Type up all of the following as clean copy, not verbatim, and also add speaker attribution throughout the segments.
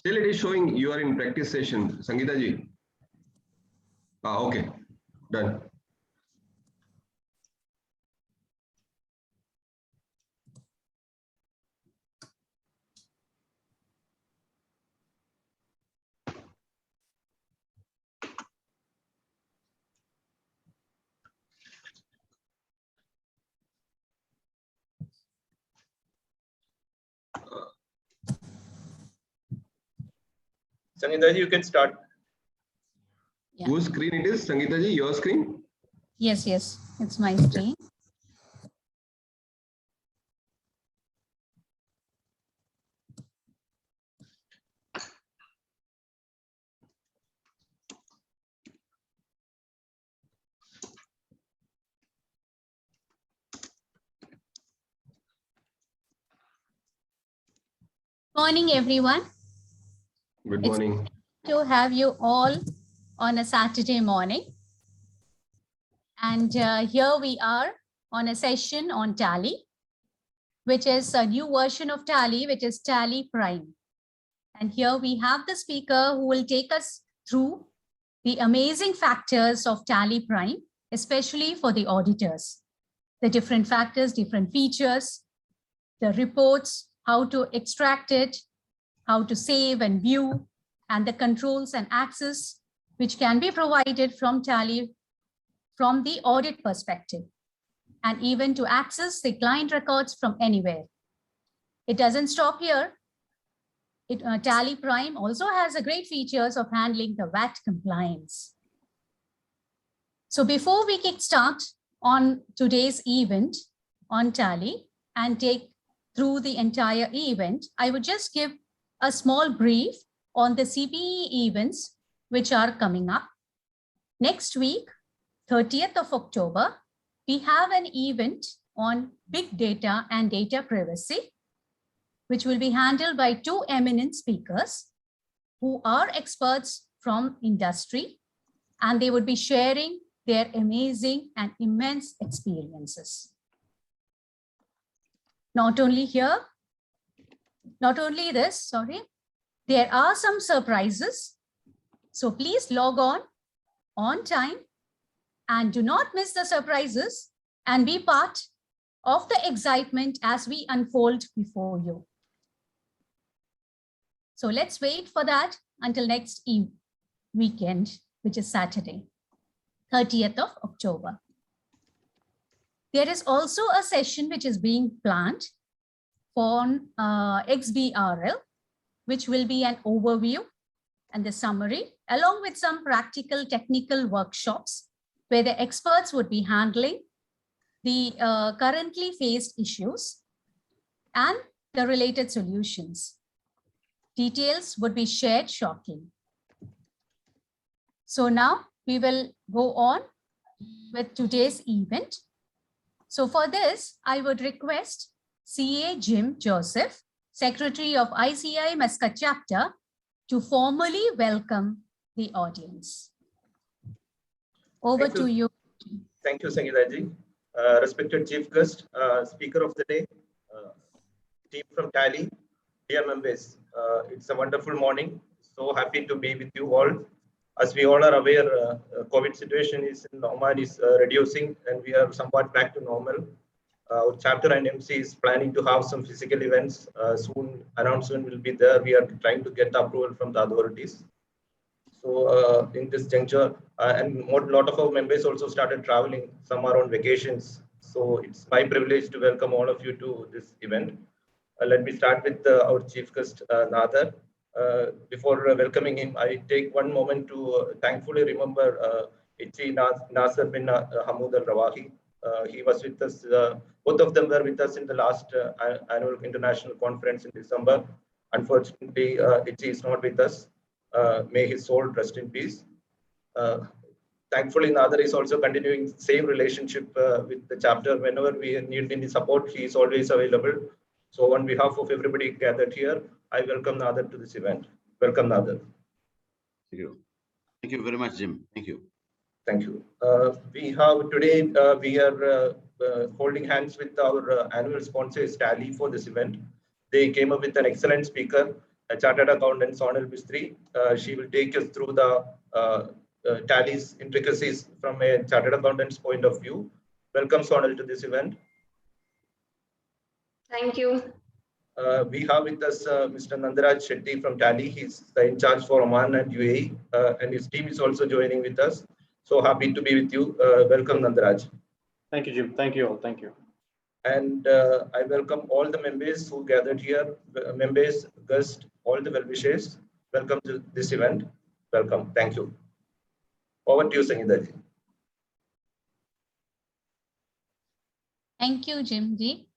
Speaker 1: Still it is showing you are in practice session, Sangeeta ji. Okay, done.
Speaker 2: Sangeeta ji, you can start.
Speaker 1: Yeah. Whose screen it is, Sangeeta ji? Your screen?
Speaker 3: Yes, it's my screen. Morning, everyone.
Speaker 1: Good morning.
Speaker 3: It's to have you all on a Saturday morning. And here we are on a session on Tally, which is a new version of Tally, which is Tally Prime. And here we have the speaker who will take us through the amazing factors of Tally Prime, especially for the auditors. The different factors, different features, the reports, how to extract it, how to save and view, and the controls and access which can be provided from Tally from the audit perspective, and even to access the client records from anywhere. It doesn't stop here. Tally Prime also has a great features of handling the VAT compliance. So before we kickstart on today's event on Tally and take through the entire event, I would just give a small brief on the CPE events which are coming up. Next week, 30th of October, we have an event on big data and data privacy, which will be handled by two eminent speakers who are experts from industry, and they would be sharing their amazing and immense experiences. Not only this, there are some surprises. So please log on time and do not miss the surprises and be part of the excitement as we unfold before you. So let's wait for that until next weekend, which is Saturday, 30th of October. There is also a session which is being planned for XBRL, which will be an overview and the summary, along with some practical technical workshops where the experts would be handling the currently faced issues and the related solutions. Details would be shared shortly. So now we will go on with today's event. So for this, I would request CA Jim Joseph, Secretary of ICI Muscat Chapter, to formally welcome the audience. Over to you.
Speaker 2: Thank you, Sangeeta ji. Respected Chief Guest, Speaker of the Day, team from Tally, dear members, it's a wonderful morning. So happy to be with you all. As we all are aware, COVID situation in Oman is reducing and we are somewhat back to normal. Our chapter and MC is planning to have some physical events. Soon announcement will be there. We are trying to get approval from the authorities. So in this juncture, and a lot of our members also started traveling. Some are on vacations. So it's my privilege to welcome all of you to this event. Let me start with our chief guest, Nader. Before welcoming him, I take one moment to thankfully remember Ichi Nasser bin Hamoud al-Rawahi. He was with us, both of them were with us in the last annual international conference in December. Unfortunately, Ichi is not with us. May his soul rest in peace. Thankfully, Nader is also continuing the same relationship with the chapter. Whenever we need any support, he is always available. So on behalf of everybody gathered here, I welcome Nader to this event. Welcome, Nader.
Speaker 4: Thank you. Thank you very much, Jim. Thank you.
Speaker 2: Thank you. We have today, we are holding hands with our annual sponsors, Tally, for this event. They came up with an excellent speaker. Chartered Accountant Sonal Mistry. She will take us through the tallies intricacies from a Chartered Accountant's point of view. Welcome, Sonal, to this event.
Speaker 5: Thank you.
Speaker 2: We have with us Mr. Nandaraj Shetty from Tally. He's the in charge for Oman and UAE, and his team is also joining with us. So happy to be with you. Welcome, Nandaraj.
Speaker 6: Thank you, Jim. Thank you all. Thank you.
Speaker 2: And I welcome all the members who gathered here, members, guests, all the well-wishers. Welcome to this event. Welcome. Thank you. Over to you, Sangeeta ji.
Speaker 3: Thank you, Jim Ji.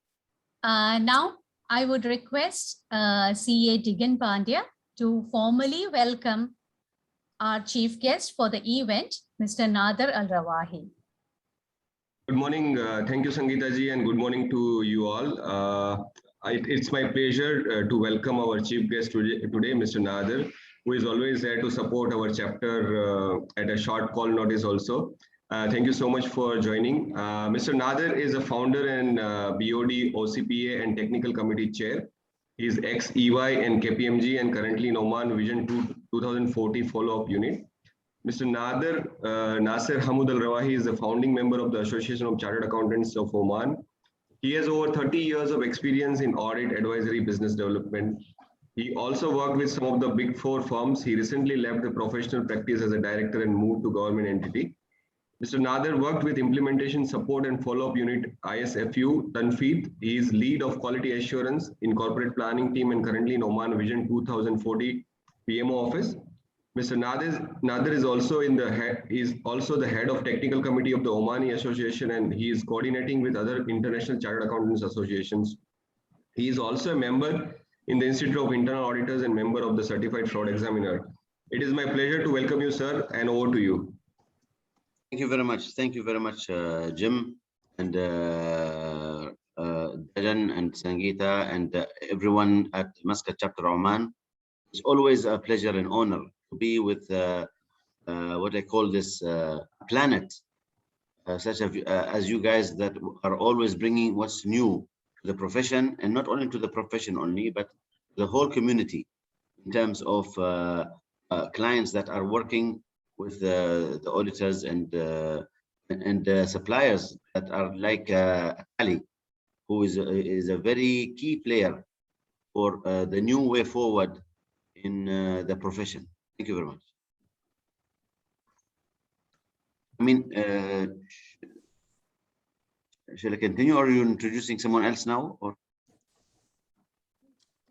Speaker 3: Now, I would request CA Digan Pandya to formally welcome our chief guest for the event, Mr. Nader Al Rawahi.
Speaker 1: Good morning. Thank you, Sangeeta ji, and good morning to you all. It's my pleasure to welcome our chief guest today, Mr. Nader, who is always there to support our chapter at a short call notice also. Thank you so much for joining. Mr. Nader is a founder and BOD, OCPA and Technical Committee Chair. He is ex-EY and KPMG and currently in Oman Vision 2040 follow-up unit. Mr. Nasser Hamud Al Rawahi is the founding member of the Association of Chartered Accountants of Oman. He has over 30 years of experience in audit, advisory, business development. He also worked with some of the big four firms. He recently left the professional practice as a director and moved to government entity. Mr. Nader worked with implementation support and follow-up unit ISFU, Tanfeed. He is lead of quality assurance in corporate planning team and currently in Oman Vision 2040 PMO office. Mr. Nader is also the head of technical committee of the Omani Association, and he is coordinating with other international chartered accountants associations. He is also a member in the Institute of Internal Auditors and member of the Certified Fraud Examiner. It is my pleasure to welcome you, sir, and over to you.
Speaker 4: Thank you very much. Thank you very much, Jim and Dajan and Sangeeta and everyone at Muscat Chapter Oman. It's always a pleasure and honor to be with what I call this planet, such as you guys that are always bringing what's new to the profession, and not only to the profession only, but the whole community in terms of clients that are working with the auditors and suppliers that are like Ali, who is a very key player for the new way forward in the profession. Thank you very much. I mean, shall I continue, or are you introducing someone else now? Or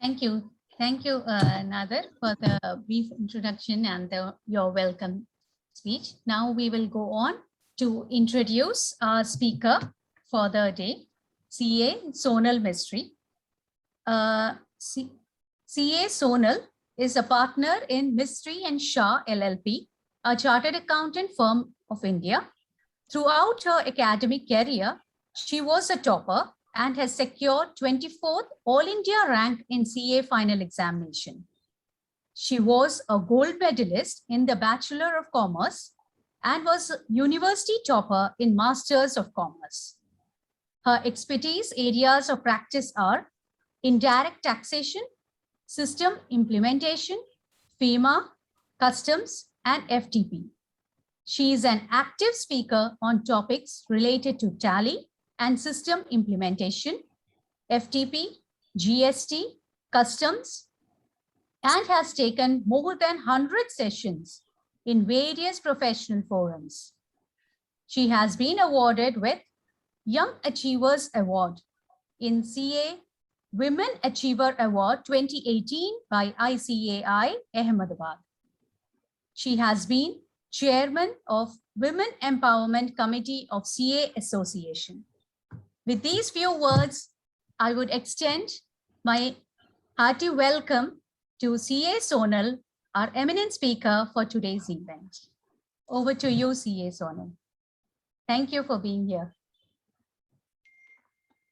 Speaker 3: Thank you. Thank you, Nader, for the brief introduction and your welcome speech. Now we will go on to introduce our speaker for the day, CA Sonal Mistry. CA Sonal is a partner in Mistry and Shah LLP, a chartered accountant firm of India. Throughout her academic career, she was a topper and has secured 24th All India rank in CA final examination. She was a gold medalist in the Bachelor of Commerce and was a university topper in Masters of Commerce. Her expertise areas of practice are indirect taxation, system implementation, FEMA, customs, and FTP. She is an active speaker on topics related to tally and system implementation, FTP, GST, customs, and has taken more than 100 sessions in various professional forums. She has been awarded with Young Achievers Award in CA Women Achiever Award 2018 by ICAI Ahmedabad. She has been chairman of Women Empowerment Committee of CA Association. With these few words, I would extend my hearty welcome to CA Sonal, our eminent speaker for today's event. Over to you, CA Sonal. Thank you for being here.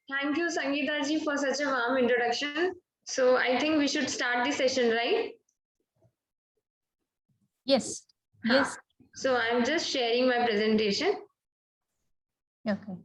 Speaker 5: Thank you, Sangeeta ji, for such a warm introduction. So I think we should start the session, right?
Speaker 3: Yes. Yes.
Speaker 5: So I'm just sharing my presentation.
Speaker 3: Okay.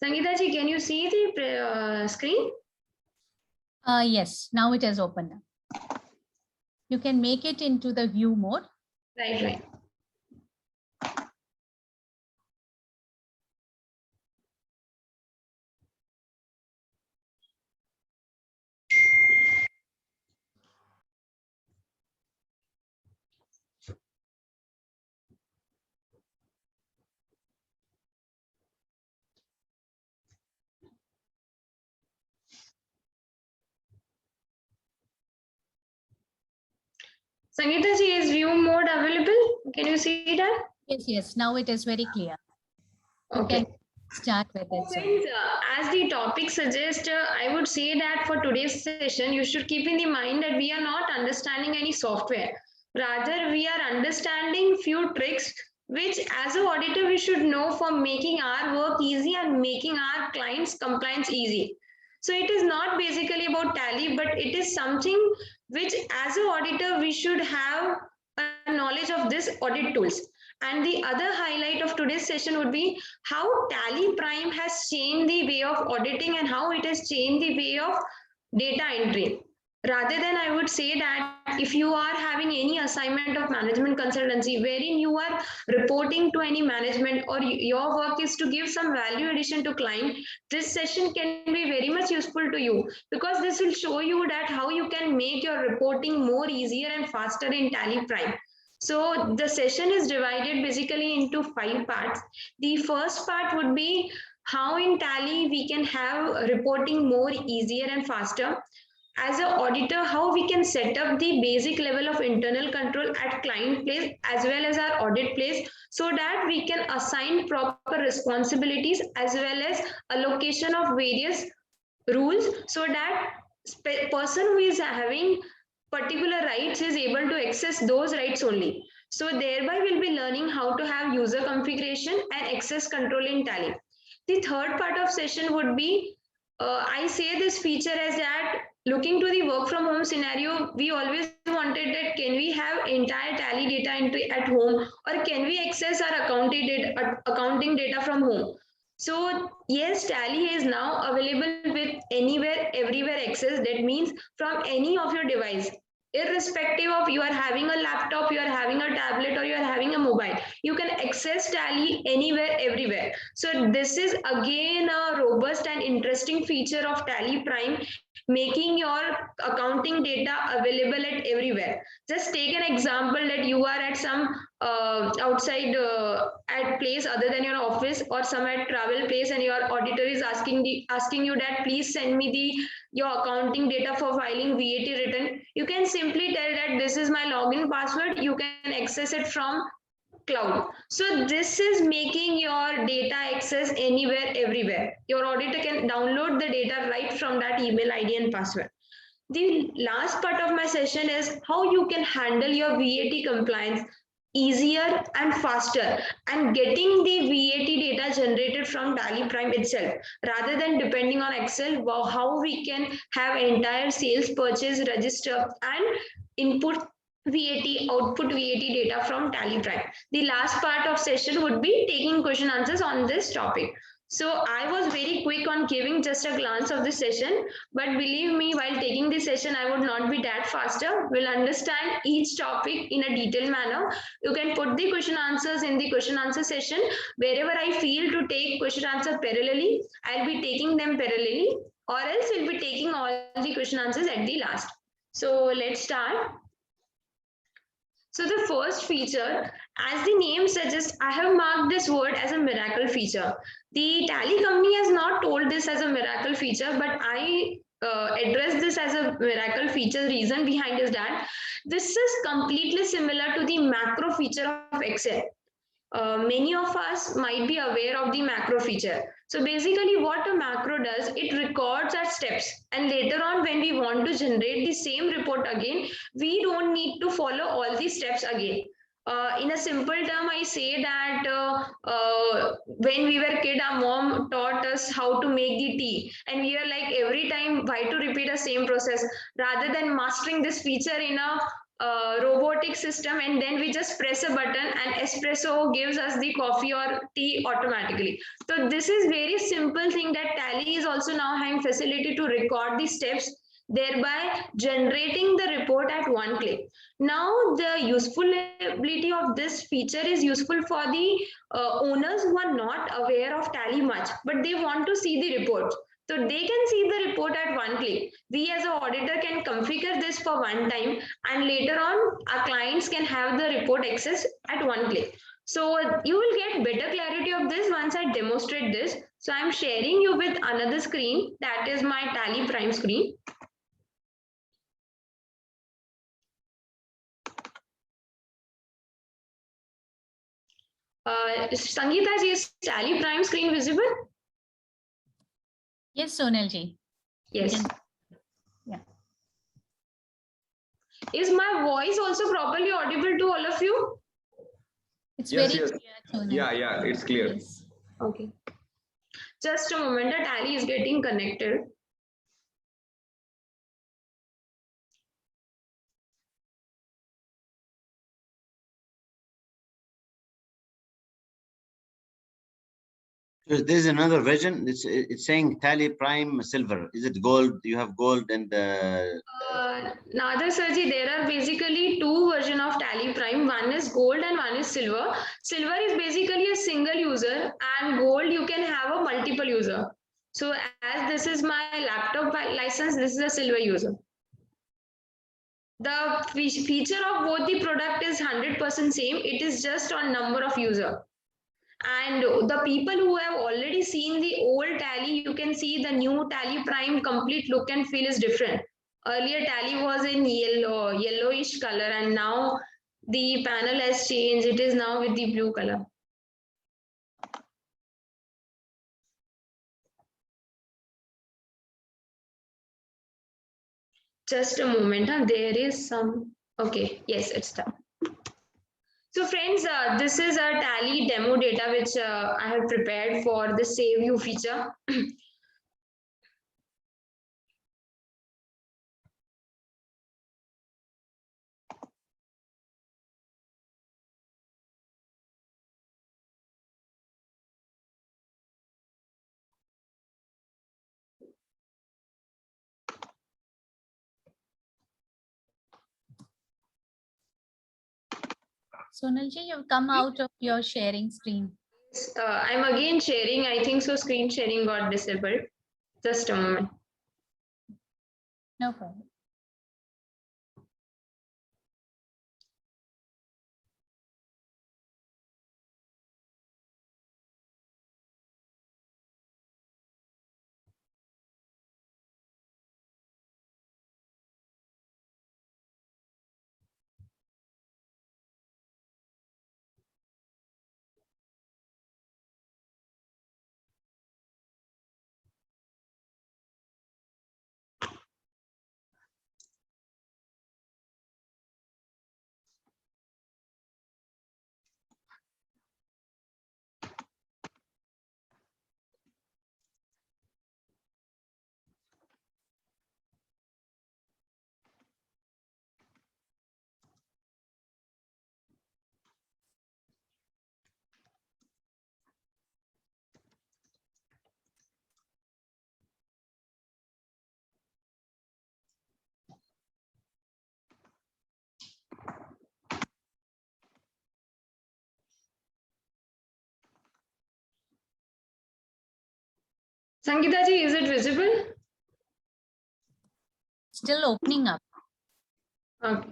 Speaker 5: Sangeeta ji, can you see the screen?
Speaker 3: Yes, now it is open. You can make it into the view mode.
Speaker 5: Right, right. Sangeeta ji, is view mode available? Can you see that?
Speaker 3: Yes, yes, now it is very clear. You
Speaker 5: Okay.
Speaker 3: can start with it. sir.
Speaker 5: Friends, as the topic suggests, I would say that for today's session, you should keep in the mind that we are not understanding any software. Rather, we are understanding few tricks which as an auditor we should know for making our work easy and making our clients' compliance easy. So it is not basically about Tally, but it is something which as an auditor we should have a knowledge of this audit tools. And the other highlight of today's session would be how Tally Prime has changed the way of auditing and how it has changed the way of data entry. Rather than I would say that if you are having any assignment of management consultancy wherein you are reporting to any management or your work is to give some value addition to client, this session can be very much useful to you because this will show you that how you can make your reporting more easier and faster in Tally Prime. So the session is divided basically into 5 parts. The first part would be how in Tally we can have reporting more easier and faster. As an auditor, how we can set up the basic level of internal control at client place as well as our audit place so that we can assign proper responsibilities as well as allocation of various rules so that person who is having particular rights is able to access those rights only. So thereby we'll be learning how to have user configuration and access control in Tally. The third part of session would be, I say this feature as that looking to the work from home scenario, we always wanted that can we have entire Tally data entry at home or can we access our accounting data from home? So yes, Tally is now available with anywhere, everywhere access. That means from any of your device, irrespective of you are having a laptop, you are having a tablet, or you are having a mobile, you can access Tally anywhere, everywhere. So this is again a robust and interesting feature of Tally Prime, making your accounting data available at everywhere. Just take an example that you are at some outside at place other than your office or some at travel place and your auditor is asking you that please send me your accounting data for filing VAT return. You can simply tell that this is my login password. You can access it from cloud. So this is making your data access anywhere, everywhere. Your auditor can download the data right from that email ID and password. The last part of my session is how you can handle your VAT compliance easier and faster and getting the VAT data generated from Tally Prime itself rather than depending on Excel. How we can have entire sales, purchase, register and input VAT, output VAT data from Tally Prime. The last part of session would be taking question answers on this topic. So I was very quick on giving just a glance of the session, but believe me, while taking this session, I would not be that faster. We'll understand each topic in a detailed manner. You can put the question answers in the question answer session. Wherever I feel to take question answer parallelly, I'll be taking them parallelly, or else we'll be taking all the question answers at the last. So let's start. So the first feature, as the name suggests, I have marked this word as a miracle feature. The Tally company has not told this as a miracle feature, but I address this as a miracle feature. Reason behind is that this is completely similar to the macro feature of Excel. Many of us might be aware of the macro feature. So basically what a macro does, it records our steps and later on when we want to generate the same report again, we don't need to follow all the steps again. In a simple term, I say that when we were kid, our mom taught us how to make the tea and we are like every time why to repeat the same process rather than mastering this feature in a robotic system, and then we just press a button and espresso gives us the coffee or tea automatically. So this is very simple thing that Tally is also now having facility to record the steps, thereby generating the report at one click. Now the usefulity of this feature is useful for the owners who are not aware of Tally much, but they want to see the report. So they can see the report at one click. We as an auditor can configure this for one time, and later on our clients can have the report access at one click. So you will get better clarity of this once I demonstrate this. So I'm sharing you with another screen, that is my Tally Prime screen. Sangeeta ji, is Tally Prime screen visible?
Speaker 3: Yes, Sonal ji.
Speaker 5: Yes.
Speaker 3: Yeah.
Speaker 5: Is my voice also properly audible to all of you?
Speaker 3: It's
Speaker 1: Yes,
Speaker 3: very
Speaker 1: yes.
Speaker 3: clear, Sonal.
Speaker 1: Yeah, it's clear.
Speaker 3: Yes.
Speaker 5: Okay. Just a moment, the Tally is getting connected.
Speaker 4: So there's another version. It's saying Tally Prime Silver. Is it gold? You have gold and
Speaker 5: Nader Sirji, there are basically two versions of Tally Prime. One is gold and one is silver. Silver is basically a single user, and gold you can have a multiple user. So as this is my laptop license, this is a silver user. The feature of both the product is 100% same. It is just on number of user. And the people who have already seen the old Tally, you can see the new Tally Prime complete look and feel is different. Earlier Tally was in yellowish color, and now the panel has changed. It is now with the blue color. Just a moment, there is some, okay, yes, it's done. So friends, this is a Tally demo data which I have prepared for the Save You feature.
Speaker 3: Sonal ji, you've come out of your sharing screen.
Speaker 5: I'm again sharing. I think so. Screen sharing got disabled. Just a moment.
Speaker 3: No problem.
Speaker 5: Sangeeta ji, is it visible?
Speaker 3: Still opening up.
Speaker 5: Okay.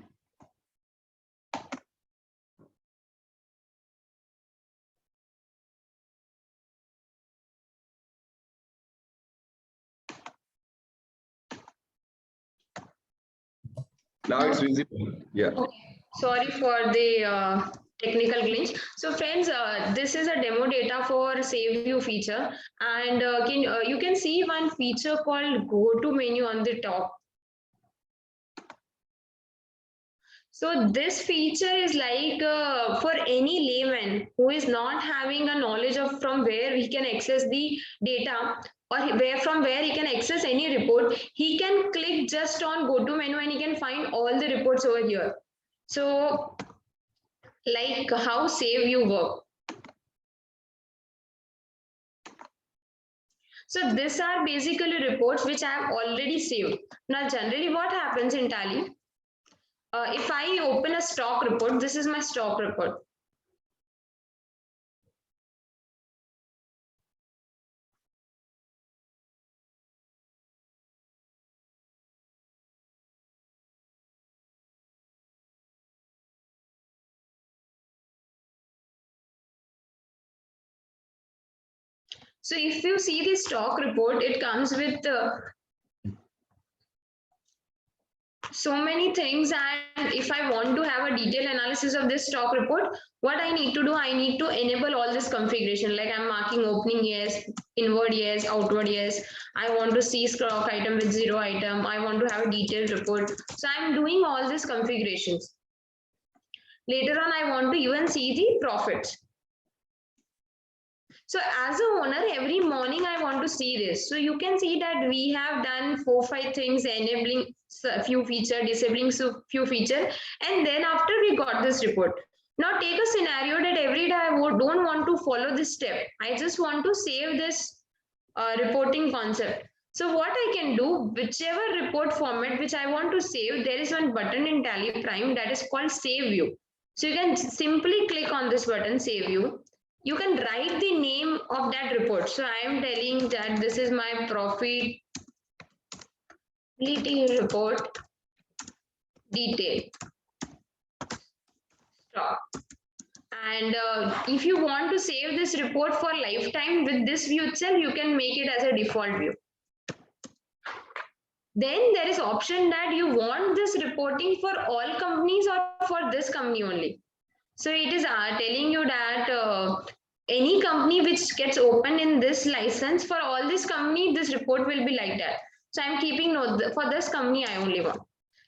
Speaker 1: Now it's visible. Yeah.
Speaker 5: Okay. Sorry for the technical glitch. So friends, this is a demo data for Save You feature, and you can see one feature called Go to menu on the top. So this feature is like for any layman who is not having a knowledge of from where he can access the data, or from where he can access any report, he can click just on go to menu and he can find all the reports over here. So like how save view work. So these are basically reports which I have already saved. Now generally what happens in Tally, if I open a stock report, this is my stock report. So if you see the stock report, it comes with so many things, and if I want to have a detailed analysis of this stock report, what I need to do, I need to enable all this configuration, like I'm marking opening yes, inward yes, outward yes. I want to see stock item with 0 item. I want to have a detailed report. So I'm doing all these configurations. Later on, I want to even see the profits. So as a owner, every morning I want to see this. So you can see that we have done 4-5 things, enabling a few feature, disabling few feature, and then after we got this report. Now take a scenario that every day I don't want to follow this step. I just want to save this reporting concept. So what I can do, whichever report format which I want to save, there is one button in Tally Prime that is called Save View. So you can simply click on this button, Save View. You can write the name of that report. So I am telling that this is my profitability report detail stock. And if you want to save this report for lifetime with this view itself, you can make it as a default view. Then there is option that you want this reporting for all companies or for this company only. So it is telling you that any company which gets open in this license, for all this company, this report will be like that. So I'm keeping note for this company, I only want.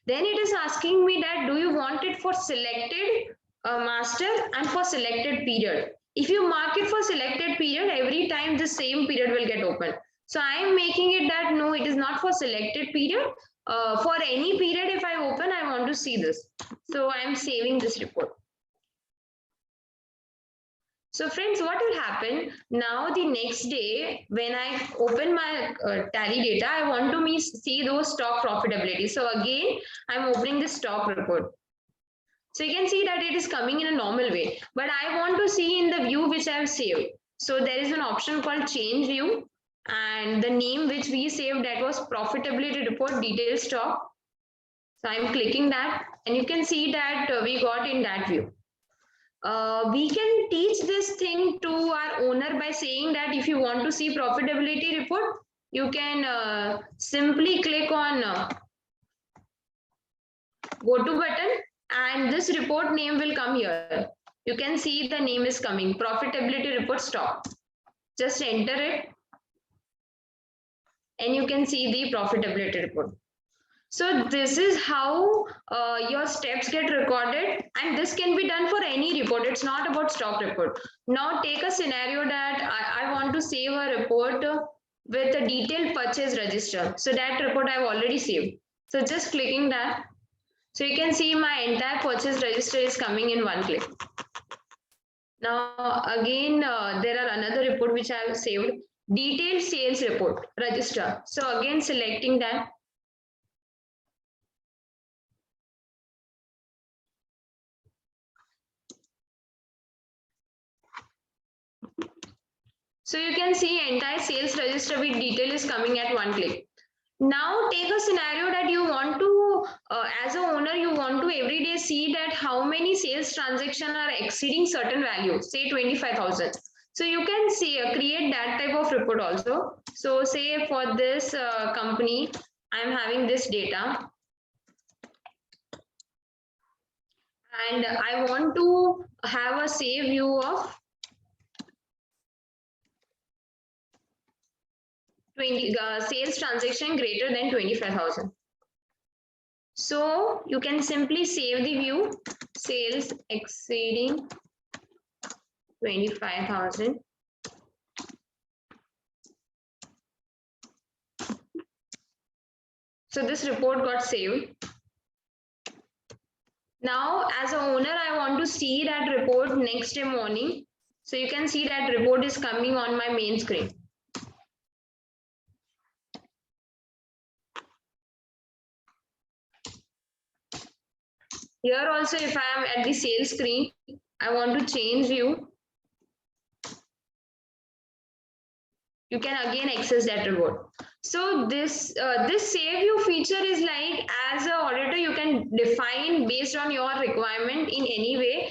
Speaker 5: Then it is asking me that do you want it for selected master and for selected period. If you mark it for selected period, every time the same period will get open. So I am making it that no, it is not for selected period. For any period, if I open, I want to see this. So I am saving this report. So friends, what will happen now the next day when I open my Tally data, I want to see those stock profitability. So again, I'm opening the stock report. So you can see that it is coming in a normal way, but I want to see in the view which I have saved. So there is an option called change view, and the name which we saved, that was profitability report detail stock. So I'm clicking that, and you can see that we got in that view. We can teach this thing to our owner by saying that if you want to see profitability report, you can simply click on go to button, and this report name will come here. You can see the name is coming, profitability report stock. Just enter it, and you can see the profitability report. So this is how your steps get recorded, and this can be done for any report. It's not about stock report. Now take a scenario that I want to save a report with a detailed purchase register. So that report I've already saved. So just clicking that. So you can see my entire purchase register is coming in one click. Now again, there are another report which I have saved, detailed sales report register. So again, selecting that. So you can see entire sales register with detail is coming at one click. Now take a scenario that you want to, as a owner, you want to every day see that how many sales transactions are exceeding certain value, say 25,000. So you can see, create that type of report also. So say for this company, I'm having this data. And I want to have a save view of 20 sales transaction greater than 25,000. So you can simply save the view sales exceeding 25,000. So this report got saved. Now, as an owner, I want to see that report next day morning. So you can see that report is coming on my main screen. Here also, if I am at the sales screen, I want to change view. You can again access that report. So this save view feature is like, as an auditor, you can define based on your requirement in any way.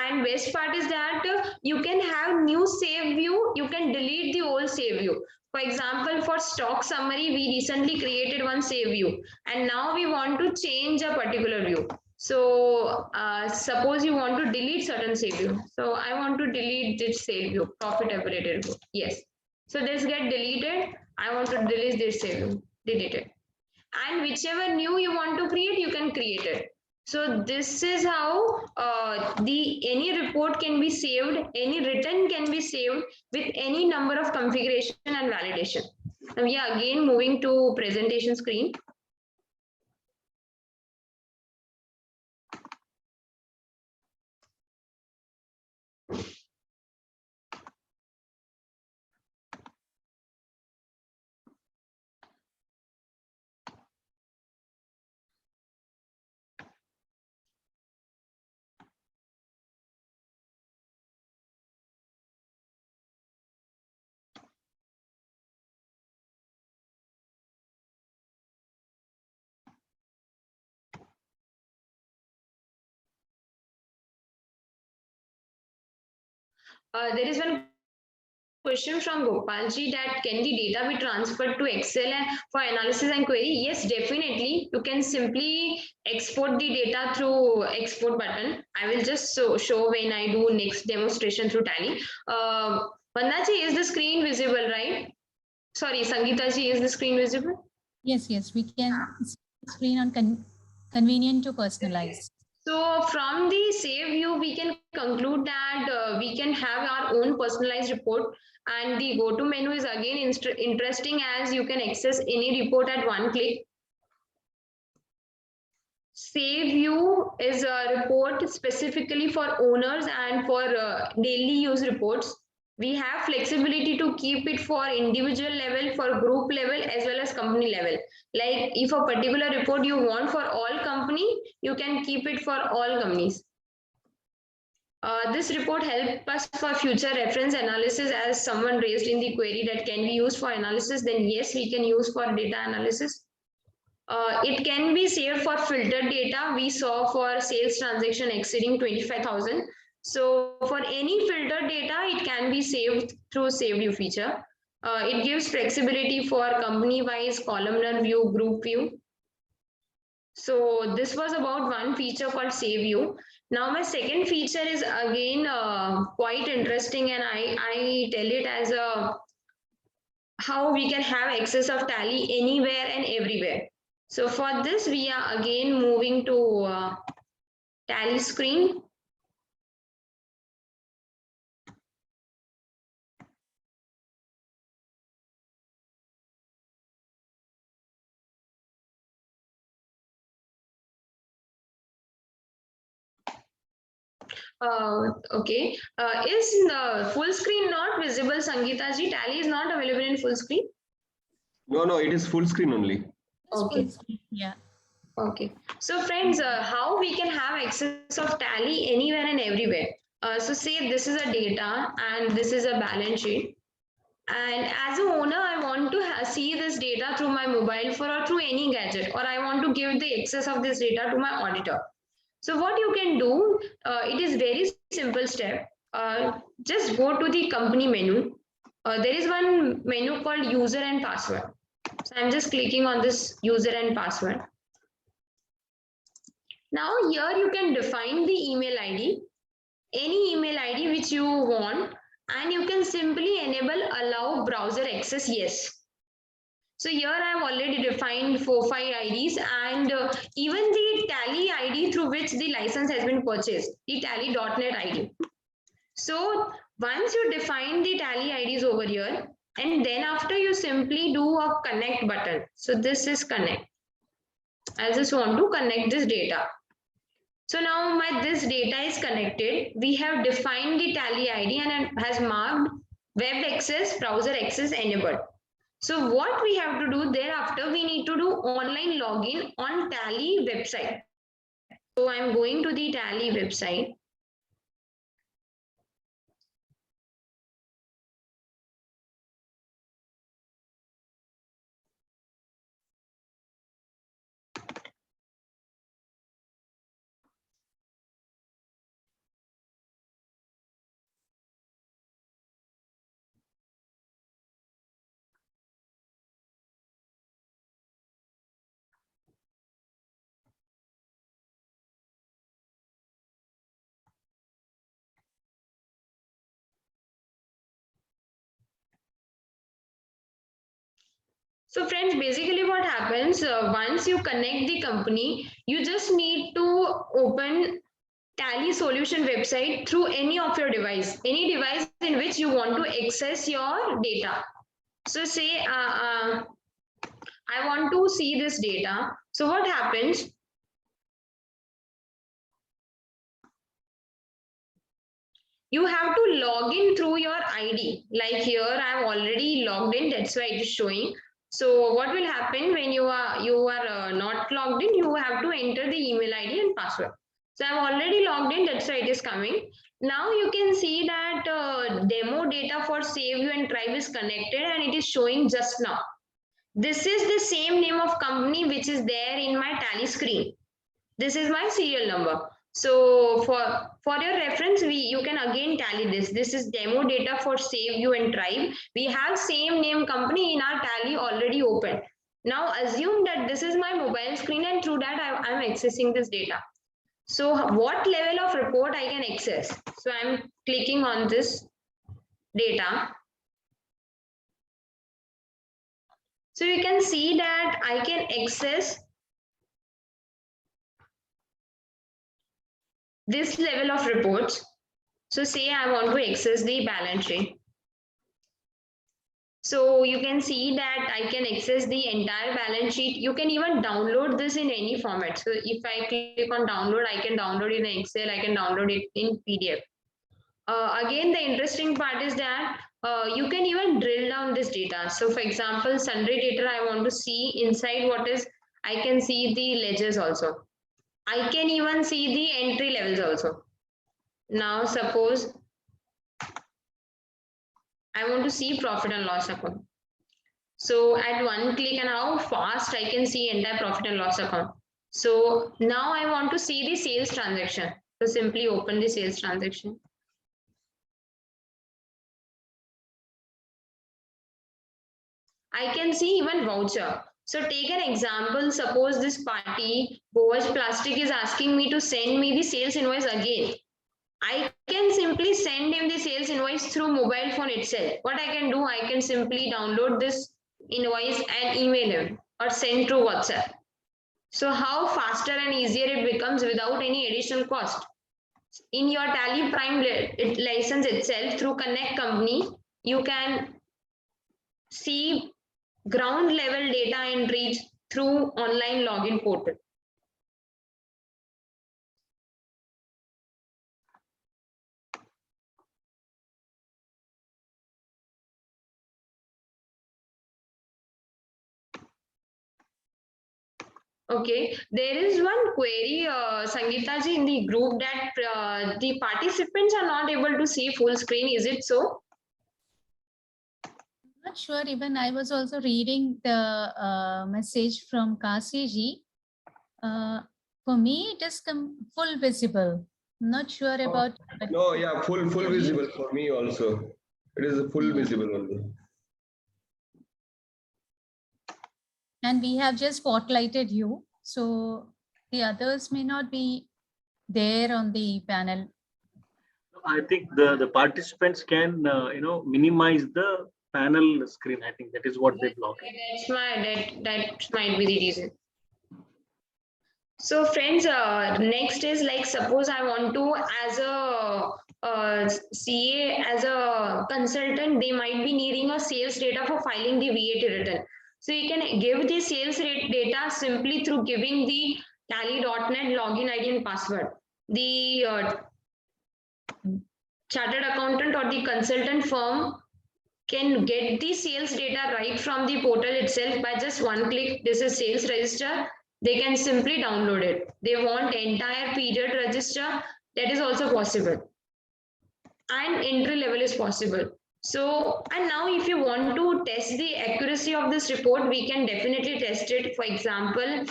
Speaker 5: And best part is that you can have new save view. You can delete the old save view. For example, for stock summary, we recently created one save view, and now we want to change a particular view. So suppose you want to delete certain save view. So I want to delete this save view, profitability report. Yes. So this get deleted. I want to delete this save, delete it. And whichever new you want to create, you can create it. So this is how any report can be saved, any written can be saved with any number of configuration and validation. Now we are again moving to presentation screen. There is one question from Gopalji that can the data be transferred to Excel and for analysis and query? Yes, definitely. You can simply export the data through export button. I will just show when I do next demonstration through Tally. Vandaji, is the screen visible, right? Sorry, Sangeeta-ji, is the screen visible?
Speaker 3: Yes, yes, we can see the screen on convenient to personalize.
Speaker 5: So from the save view, we can conclude that we can have our own personalized report, and the go-to menu is again interesting as you can access any report at one click. Save view is a report specifically for owners and for daily use reports. We have flexibility to keep it for individual level, for group level, as well as company level. Like if a particular report you want for all company, you can keep it for all companies. This report helps us for future reference analysis, as someone raised in the query that can be used for analysis, then yes, we can use for data analysis. It can be saved for filtered data. We saw for sales transaction exceeding 25,000. So for any filtered data, it can be saved through save view feature. It gives flexibility for company-wise, columnar view, group view. So this was about one feature called save view. Now my second feature is again quite interesting, and I tell it as a how we can have access of Tally anywhere and everywhere. So for this, we are again moving to Tally screen. Okay. Is the full screen not visible, Sangeeta ji? Tally is not available in full screen?
Speaker 1: No, it is full screen only.
Speaker 5: Okay.
Speaker 3: Yeah.
Speaker 5: Okay. So friends, how we can have access of Tally anywhere and everywhere? So say this is a data and this is a balance sheet. And as an owner, I want to see this data through my mobile phone or through any gadget, or I want to give the access of this data to my auditor. So what you can do, it is very simple step. Just go to the company menu. There is one menu called user and password. So I'm just clicking on this user and password. Now here you can define the email ID, any email ID which you want, and you can simply enable allow browser access yes. So here I have already defined 4-5 IDs, and even the Tally ID through which the license has been purchased, the Tally.net ID. So once you define the Tally IDs over here, and then after you simply do a connect button. So this is connect. I just want to connect this data. So now this data is connected. We have defined the Tally ID and it has marked web access, browser access enabled. So what we have to do thereafter, we need to do online login on Tally website. So I'm going to the Tally website. So friends, basically what happens, once you connect the company, you just need to open Tally solution website through any of your device, any device in which you want to access your data. So say, I want to see this data. So what happens? You have to log in through your ID. Like here, I've already logged in. That's why it is showing. So what will happen when you are not logged in? You have to enter the email ID and password. So I've already logged in. That's why it is coming. Now you can see that demo data for Save You and Tribe is connected and it is showing just now. This is the same name of company which is there in my Tally screen. This is my serial number. So for your reference, you can again tally this. This is demo data for Save You and Tribe. We have same name company in our Tally already open. Now assume that this is my mobile screen and through that I'm accessing this data. So what level of report I can access? So I'm clicking on this data. So you can see that I can access this level of reports. So say I want to access the balance sheet. So you can see that I can access the entire balance sheet. You can even download this in any format. So if I click on download, I can download it in Excel, I can download it in PDF. Again, the interesting part is that you can even drill down this data. So for example, sundry data, I want to see inside what is, I can see the ledgers also. I can even see the entry levels also. Now suppose I want to see profit and loss account. So at one click and how fast I can see entire profit and loss account. So now I want to see the sales transaction. So simply open the sales transaction. I can see even voucher. So take an example, suppose this party, Boaz Plastic is asking me to send me the sales invoice again. I can simply send him the sales invoice through mobile phone itself. What I can do, I can simply download this invoice and email him or send through WhatsApp. So how faster and easier it becomes without any additional cost. In your Tally Prime license itself through Connect Company, you can see ground level data entries through online login portal. Okay, there is one query, Sangeeta ji, in the group that the participants are not able to see full screen. Is it so?
Speaker 3: Not sure. Even I was also reading the message from Kasi ji. For me, it is full visible. Not sure about.
Speaker 1: No, yeah, full visible for me also. It is full visible only.
Speaker 3: And we have just spotlighted you, so the others may not be there on the panel.
Speaker 6: I think the participants can minimize the panel screen. I think that is what they block.
Speaker 5: That might be the reason. So friends, next is like, suppose I want to, as a CA, as a consultant, they might be needing a sales data for filing the VAT return. So you can give the sales rate data simply through giving the Tally.net login ID and password. The chartered accountant or the consultant firm can get the sales data right from the portal itself by just one click. This is sales register. They can simply download it. They want entire period register. That is also possible. And entry level is possible. So, and now if you want to test the accuracy of this report, we can definitely test it. For example,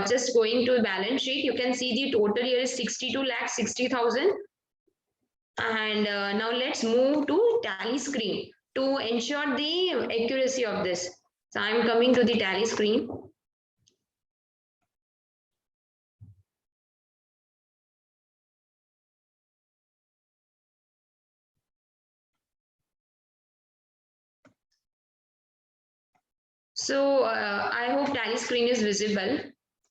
Speaker 5: just going to a balance sheet, you can see the total here is 62,60,000. And now let's move to tally screen to ensure the accuracy of this. So I'm coming to the tally screen. So I hope tally screen is visible.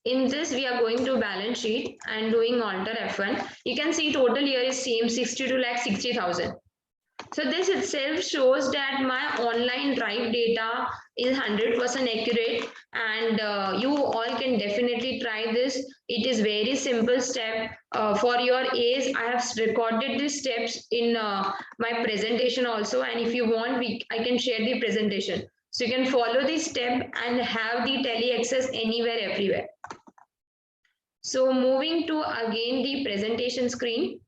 Speaker 5: In this, we are going to balance sheet and doing alter F1. You can see total here is same 62,60,000. So this itself shows that my online drive data is 100% accurate, and you all can definitely try this. It is very simple step. For your ease, I have recorded these steps in my presentation also, and if you want, I can share the presentation. So you can follow this step and have the tally access anywhere, everywhere. So moving to again the presentation screen.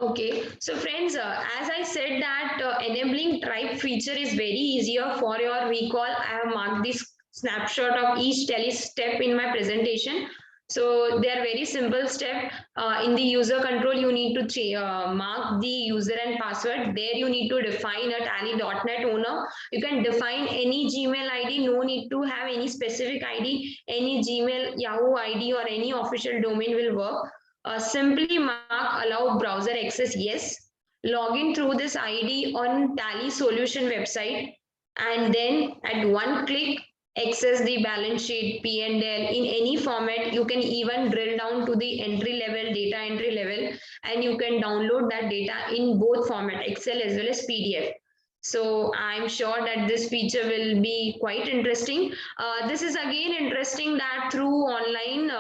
Speaker 5: Okay, so friends, as I said that enabling tribe feature is very easier. For your recall, I have marked this snapshot of each tally step in my presentation. So they are very simple step. In the user control, you need to mark the user and password. There you need to define a tally.net owner. You can define any Gmail ID, no need to have any specific ID. Any Gmail, Yahoo ID or any official domain will work. Simply mark allow browser access yes. Log in through this ID on Tally Solution website, and then at one click access the balance sheet, P&L in any format. You can even drill down to the entry level, data entry level, and you can download that data in both format, Excel as well as PDF. So I'm sure that this feature will be quite interesting. This is again interesting that through online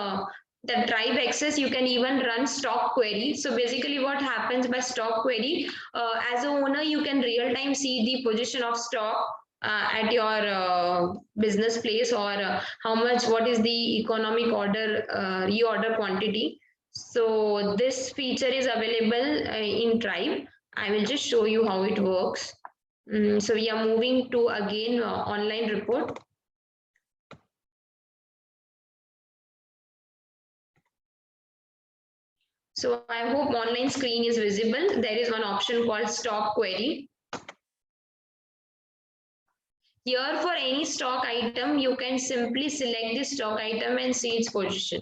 Speaker 5: the drive access, you can even run stock query. So basically what happens by stock query, as a owner, you can real time see the position of stock at your business place, or how much, what is the economic order, reorder quantity. So this feature is available in Tribe. I will just show you how it works. So we are moving to again online report. So I hope online screen is visible. There is one option called stock query. Here for any stock item, you can simply select the stock item and see its position.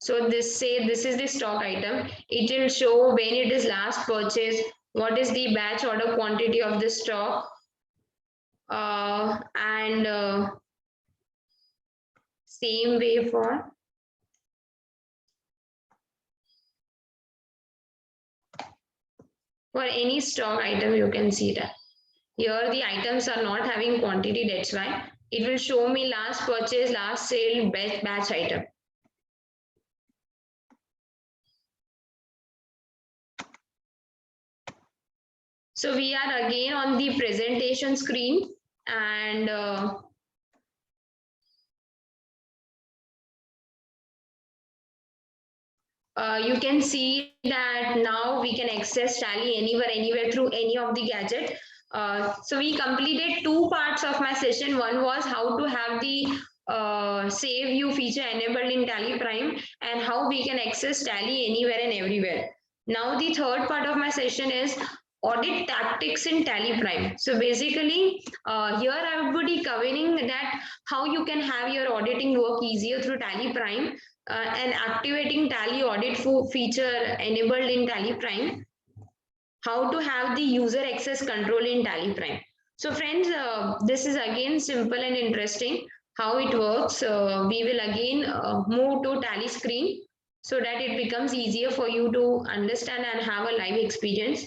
Speaker 5: So this is the stock item. It will show when it is last purchased, what is the batch order quantity of the stock, and same way for any stock item, you can see that. Here the items are not having quantity, that's why it will show me last purchase, last sale, batch item. So we are again on the presentation screen, and you can see that now we can access Tally anywhere through any of the gadget. So we completed two parts of my session. One was how to have the save view feature enabled in Tally Prime, and how we can access Tally anywhere and everywhere. Now the third part of my session is audit tactics in Tally Prime. So basically here I would be covering that how you can have your auditing work easier through Tally Prime, and activating Tally audit feature enabled in Tally Prime, how to have the user access control in Tally Prime. So friends, this is again simple and interesting. how it works, we will again move to Tally screen so that it becomes easier for you to understand and have a live experience.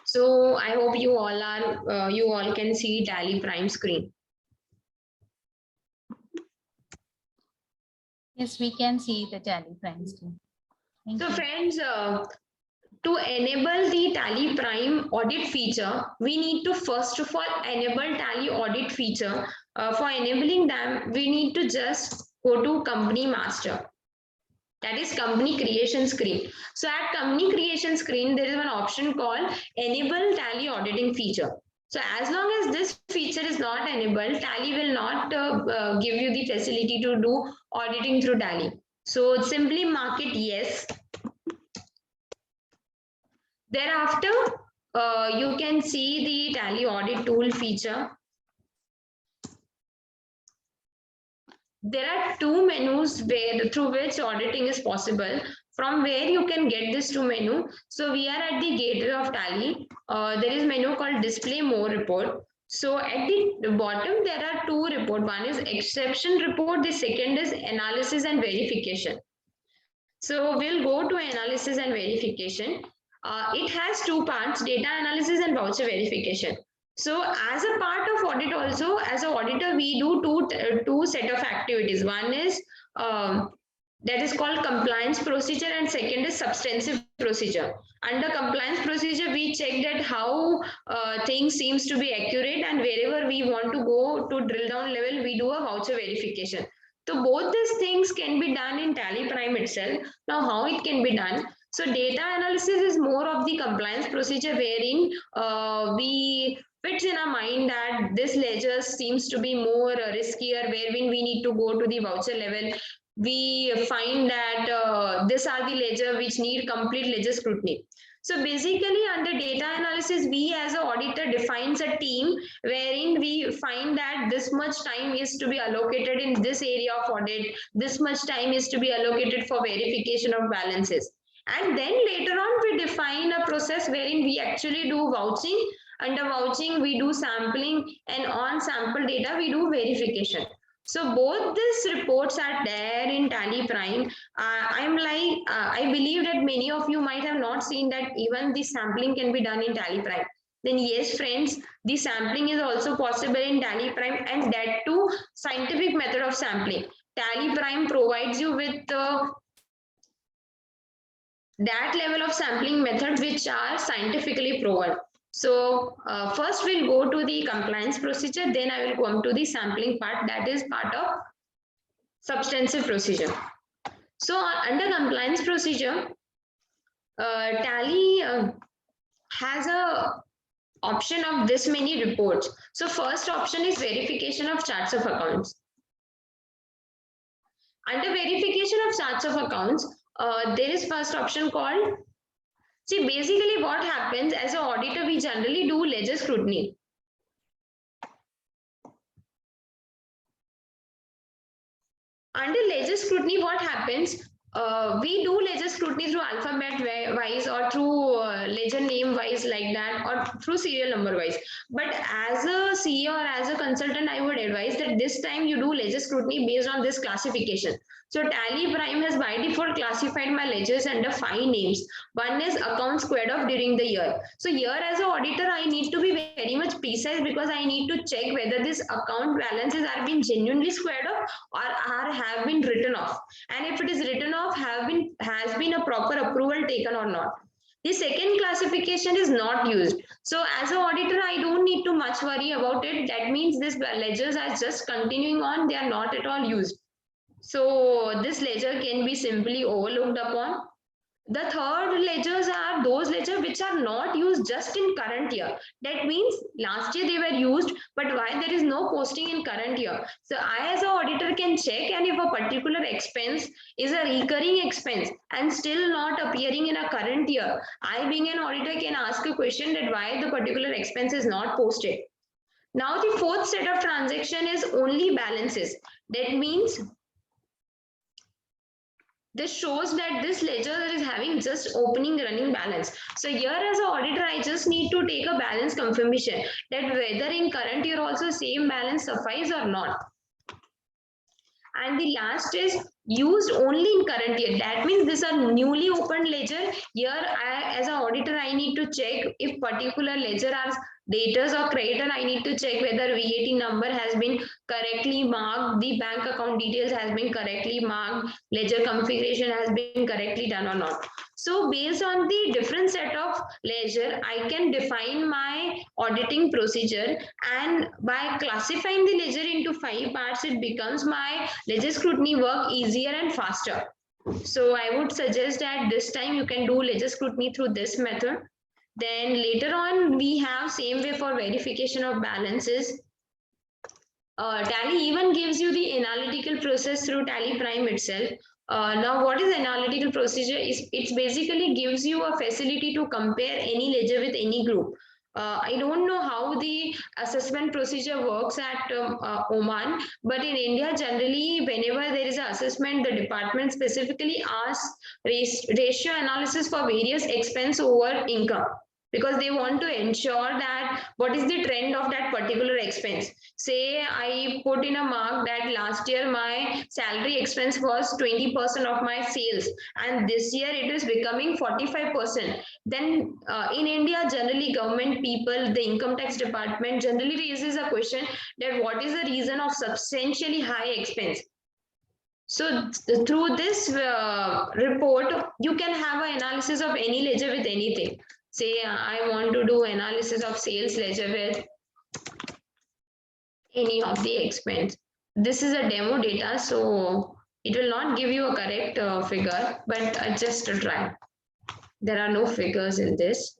Speaker 5: So I hope you all can see Tally Prime screen.
Speaker 3: Yes, we can see the Tally Prime screen. Thank
Speaker 5: So
Speaker 3: you.
Speaker 5: friends, to enable the Tally Prime audit feature, we need to first of all enable Tally audit feature. For enabling them, we need to just go to Company Master. That is company creation screen. So at company creation screen, there is one option called enable Tally auditing feature. So as long as this feature is not enabled, Tally will not give you the facility to do auditing through Tally. So simply mark it yes. Thereafter, you can see the Tally audit tool feature. There are two menus through which auditing is possible. From where you can get this two menu. So we are at the gateway of Tally. There is menu called display more report. So at the bottom, there are two reports. One is exception report. The second is analysis and verification. So we'll go to analysis and verification. It has two parts, data analysis and voucher verification. So as a part of audit also, as an auditor, we do two set of activities. One is that is called compliance procedure and second is substantive procedure. Under compliance procedure, we check that how things seems to be accurate, and wherever we want to go to drill down level, we do a voucher verification. So both these things can be done in Tally Prime itself. Now how it can be done? So data analysis is more of the compliance procedure wherein we fits in our mind that this ledger seems to be more riskier, wherein we need to go to the voucher level. We find that these are the ledger which need complete ledger scrutiny. So basically under data analysis, we as an auditor defines a team wherein we find that this much time is to be allocated in this area of audit, this much time is to be allocated for verification of balances. And then later on, we define a process wherein we actually do vouching. Under vouching, we do sampling, and on sample data, we do verification. So both these reports are there in Tally Prime. I believe that many of you might have not seen that even the sampling can be done in Tally Prime. Then yes, friends, the sampling is also possible in Tally Prime, and that too scientific method of sampling. Tally Prime provides you with that level of sampling methods which are scientifically proven. So first we'll go to the compliance procedure, then I will come to the sampling part, that is part of substantive procedure. So under compliance procedure, Tally has a option of this many reports. So first option is verification of charts of accounts. Under verification of charts of accounts, there is first option called, see, basically what happens as an auditor, we generally do ledger scrutiny. Under ledger scrutiny, what happens? We do ledger scrutiny through alphabet wise or through ledger name wise like that, or through serial number wise. But as a CEO or as a consultant, I would advise that this time you do ledger scrutiny based on this classification. So Tally Prime has by default classified my ledgers under 5 names. One is account squared off during the year. So here as an auditor, I need to be very much precise because I need to check whether this account balances are being genuinely squared off or have been written off. And if it is written off, has been a proper approval taken or not. The second classification is not used. So as an auditor, I don't need to much worry about it. That means these ledgers are just continuing on. They are not at all used. So this ledger can be simply overlooked upon. The third ledgers are those ledgers which are not used just in current year. That means last year they were used, but why there is no posting in current year? So I as an auditor can check, and if a particular expense is a recurring expense and still not appearing in a current year, I being an auditor can ask a question that why the particular expense is not posted. Now the fourth set of transaction is only balances. That means this shows that this ledger is having just opening running balance. So here as an auditor, I just need to take a balance confirmation that whether in current year also same balance suffice or not. And the last is used only in current year. That means these are newly opened ledger. Here, as an auditor, I need to check if particular ledger are debtors or creditor. I need to check whether VAT number has been correctly marked, the bank account details has been correctly marked, ledger configuration has been correctly done or not. So based on the different set of ledger, I can define my auditing procedure, and by classifying the ledger into 5 parts, it becomes my ledger scrutiny work easier and faster. So I would suggest that this time you can do ledger scrutiny through this method. Then later on, we have same way for verification of balances. Tally even gives you the analytical process through Tally Prime itself. Now, what is analytical procedure? It basically gives you a facility to compare any ledger with any group. I don't know how the assessment procedure works at Oman, but in India, generally, whenever there is an assessment, the department specifically asks ratio analysis for various expense over income, because they want to ensure that what is the trend of that particular expense. Say I put in a mark that last year my salary expense was 20% of my sales, and this year it is becoming 45%. Then in India, generally government people, the income tax department generally raises a question that what is the reason of substantially high expense. So through this report, you can have an analysis of any ledger with anything. Say I want to do analysis of sales ledger with any of the expense. This is a demo data, so it will not give you a correct figure, but just a try. There are no figures in this.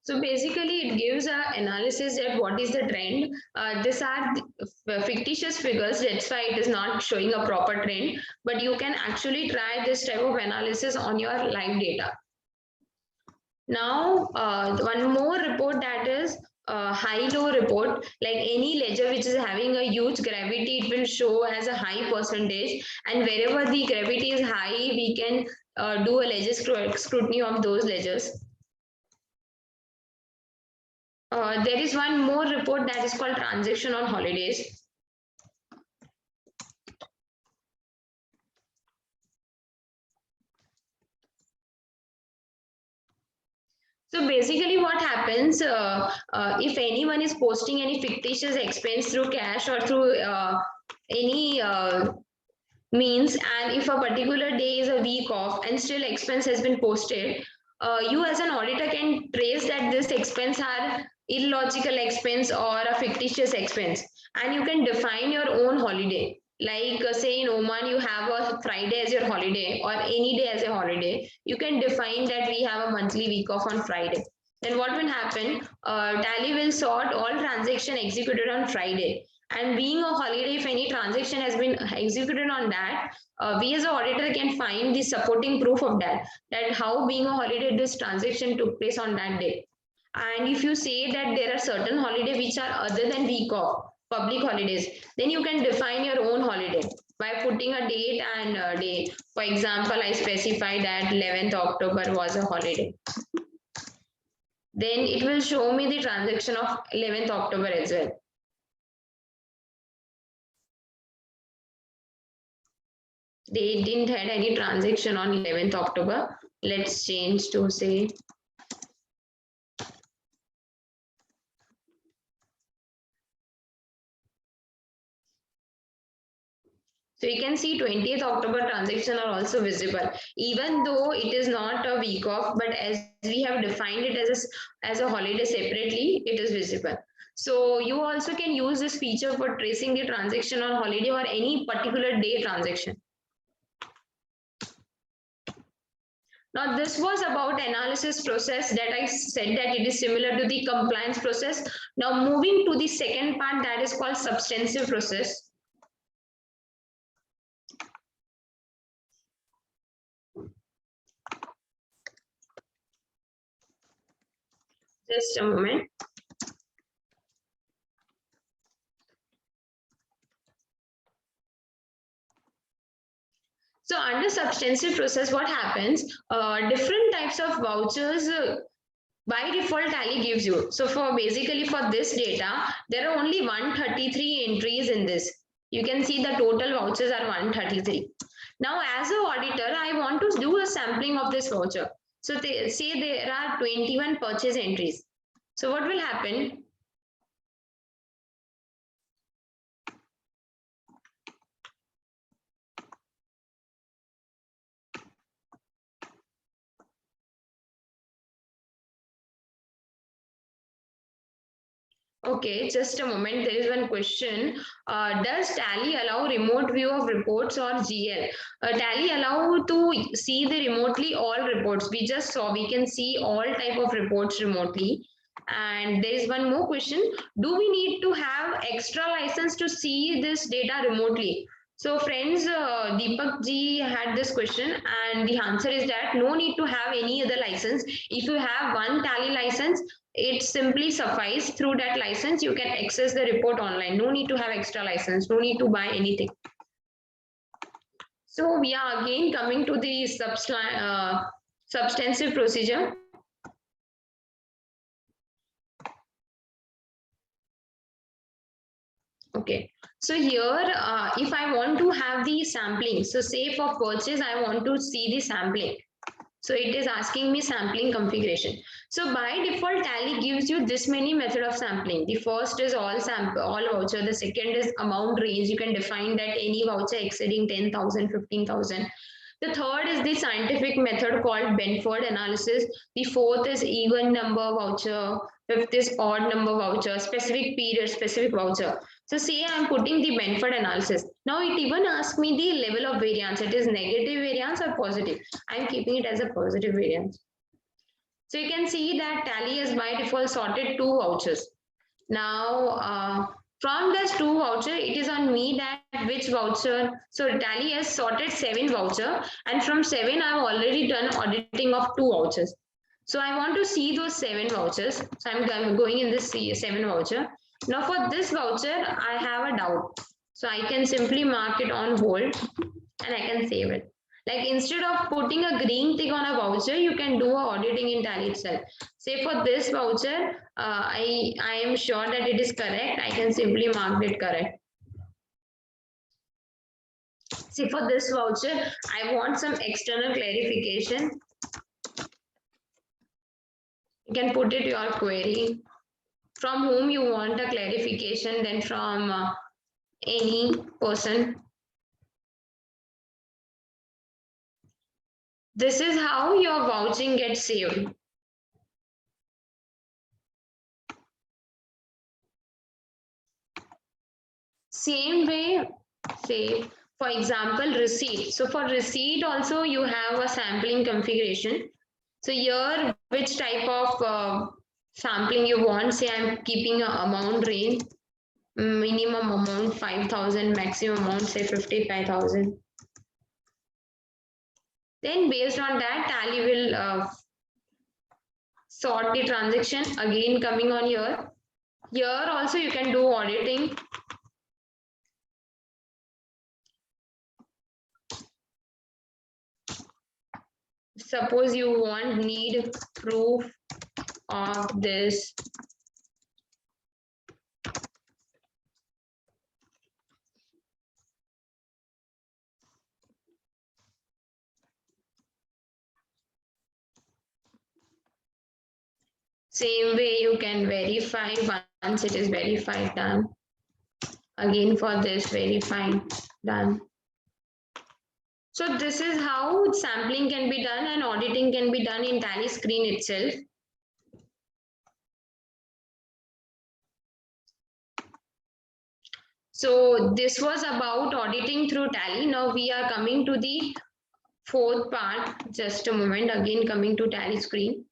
Speaker 5: So basically, it gives an analysis that what is the trend. These are fictitious figures, that's why it is not showing a proper trend, but you can actually try this type of analysis on your live data. Now, one more report, that is high-low report. Like any ledger which is having a huge gravity, it will show as a high percentage, and wherever the gravity is high, we can do a ledger scrutiny of those ledgers. There is one more report that is called transaction on holidays. So basically what happens, if anyone is posting any fictitious expense through cash or through any means, and if a particular day is a week off and still expense has been posted, you as an auditor can trace that this expense are illogical expense or a fictitious expense, and you can define your own holiday. Like say in Oman, you have a Friday as your holiday or any day as a holiday. You can define that we have a monthly week off on Friday. Then what will happen? Tally will sort all transaction executed on Friday. And being a holiday, if any transaction has been executed on that, we as an auditor can find the supporting proof of that how being a holiday this transaction took place on that day. And if you say that there are certain holidays which are other than week off, public holidays, then you can define your own holiday by putting a date and a day. For example, I specify that 11th October was a holiday. Then it will show me the transaction of 11th October as well. They didn't had any transaction on 11th October. Let's change to say so you can see 20th October transaction are also visible, even though it is not a week off, but as we have defined it as a holiday separately, it is visible. So you also can use this feature for tracing the transaction on holiday or any particular day transaction. Now this was about analysis process that I said that it is similar to the compliance process. Now moving to the second part, that is called substantive process. Just a moment. So under substantive process, what happens? Different types of vouchers by default Tally gives you. So for basically for this data, there are only 133 entries in this. You can see the total vouchers are 133. Now as an auditor, I want to do a sampling of this voucher. So they say there are 21 purchase entries. So what will happen? Okay, just a moment. There is one question. Does Tally allow remote view of reports or GL? Tally allow to see the remotely all reports. We just saw we can see all type of reports remotely. And there is one more question. Do we need to have extra license to see this data remotely? So friends, Deepak ji had this question and the answer is that no need to have any other license. If you have one Tally license, it simply suffice. Through that license you can access the report online. No need to have extra license, no need to buy anything. So we are again coming to the substantive procedure. Okay, so here if I want to have the sampling, so say for purchase I want to see the sampling. So it is asking me sampling configuration. So by default, Tally gives you this many method of sampling. The first is all voucher. The second is amount range. You can define that any voucher exceeding 10,000, 15,000. The third is the scientific method called Benford analysis. The fourth is even number voucher. Fifth is odd number voucher, specific period, specific voucher. So say I'm putting the Benford analysis. Now it even asks me the level of variance. It is negative variance or positive. I'm keeping it as a positive variance. So you can see that Tally has by default sorted 2 vouchers. Now from this 2 voucher, it is on me that which voucher. So Tally has sorted 7 voucher and from 7 I've already done auditing of 2 vouchers. So I want to see those 7 vouchers. So I'm going in this 7 voucher. Now for this voucher, I have a doubt. So I can simply mark it on hold and I can save it. Like instead of putting a green tick on a voucher, you can do a auditing in Tally itself. Say for this voucher, I am sure that it is correct. I can simply mark it correct. See for this voucher, I want some external clarification. You can put it your query. From whom you want a clarification, then from any person. This is how your vouching gets saved. Same way, say for example, receipt. So for receipt also you have a sampling configuration. So here which type of sampling you want. Say I'm keeping an amount range, minimum amount 5,000, maximum amount say 55,000. Then based on that, Tally will sort the transaction. Again coming on here. Here also you can do auditing. Suppose you need proof of this. Same way you can verify once it is verified, done. Again for this verify, done. So this is how sampling can be done and auditing can be done in Tally screen itself. So this was about auditing through Tally. Now we are coming to the 4th part. Just a moment, again coming to Tally screen.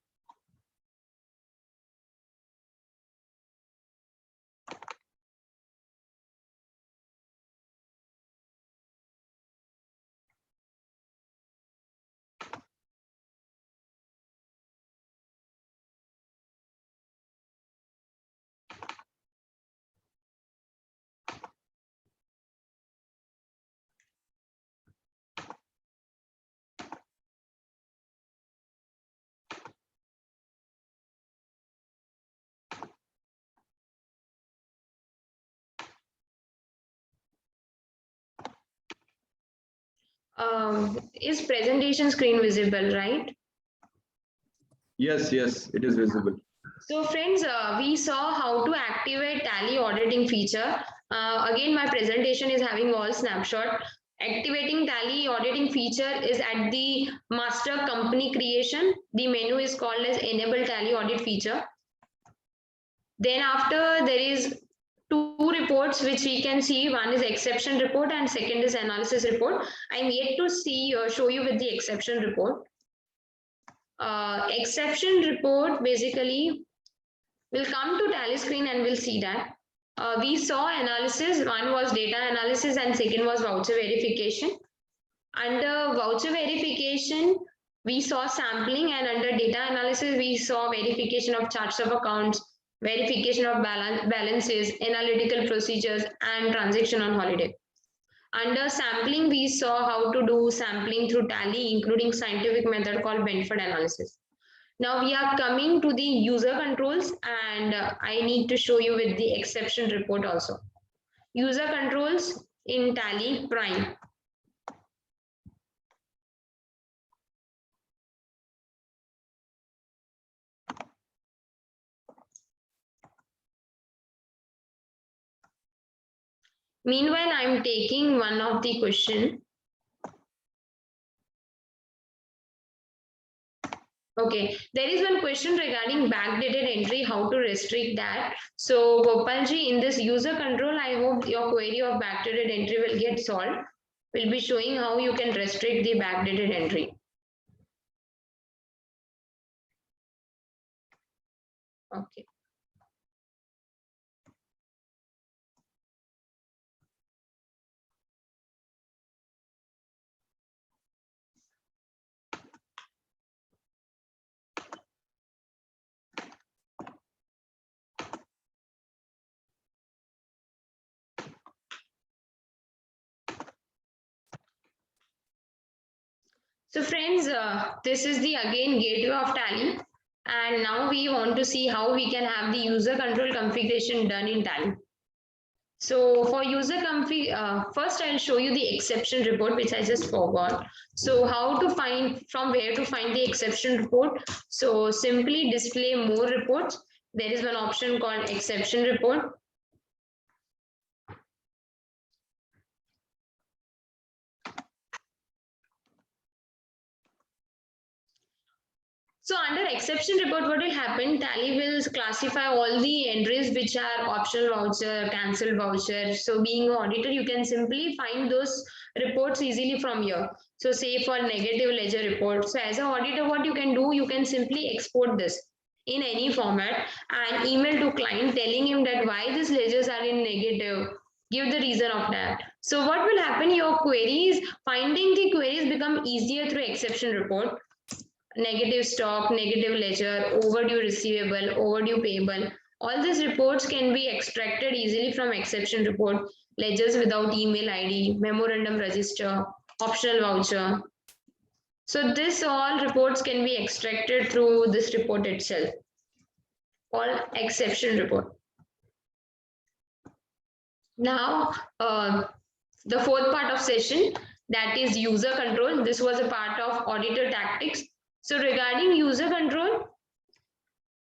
Speaker 5: Is presentation screen visible, right?
Speaker 1: Yes, yes, it is visible.
Speaker 5: So friends, we saw how to activate Tally auditing feature. Again, my presentation is having all snapshot. Activating Tally auditing feature is at the master company creation. The menu is called as enable Tally audit feature. Then after there is two reports which we can see. One is exception report and second is analysis report. I'm yet to see or show you with the exception report. Exception report basically we'll come to Tally screen and we'll see that. We saw analysis. One was data analysis and second was voucher verification. Under voucher verification, we saw sampling, and under data analysis, we saw verification of charts of accounts, verification of balances, analytical procedures, and transaction on holiday. Under sampling, we saw how to do sampling through Tally, including scientific method called Benford analysis. Now we are coming to the user controls, and I need to show you with the exception report also. User controls in Tally Prime. Meanwhile, I'm taking one of the question. Okay, there is one question regarding backdated entry, how to restrict that. So Gopalji, in this user control, I hope your query of backdated entry will get solved. We'll be showing how you can restrict the backdated entry. Okay. So friends, this is the again gateway of Tally, and now we want to see how we can have the user control configuration done in Tally. So for user config, first I'll show you the exception report, which I just forgot. So how to find, from where to find the exception report? So simply display more reports. There is one option called exception report. So under exception report, what will happen? Tally will classify all the entries which are optional voucher, cancel voucher. So being an auditor, you can simply find those reports easily from here. So say for negative ledger report. So as an auditor, what you can do, you can simply export this in any format and email to client telling him that why these ledgers are in negative. Give the reason of that. So what will happen? Your queries, finding the queries become easier through exception report. Negative stock, negative ledger, overdue receivable, overdue payable. All these reports can be extracted easily from exception report, ledgers without email ID, memorandum register, optional voucher. So this all reports can be extracted through this report itself, called exception report. Now, the fourth part of session, that is user control. This was a part of auditor tactics. So regarding user control,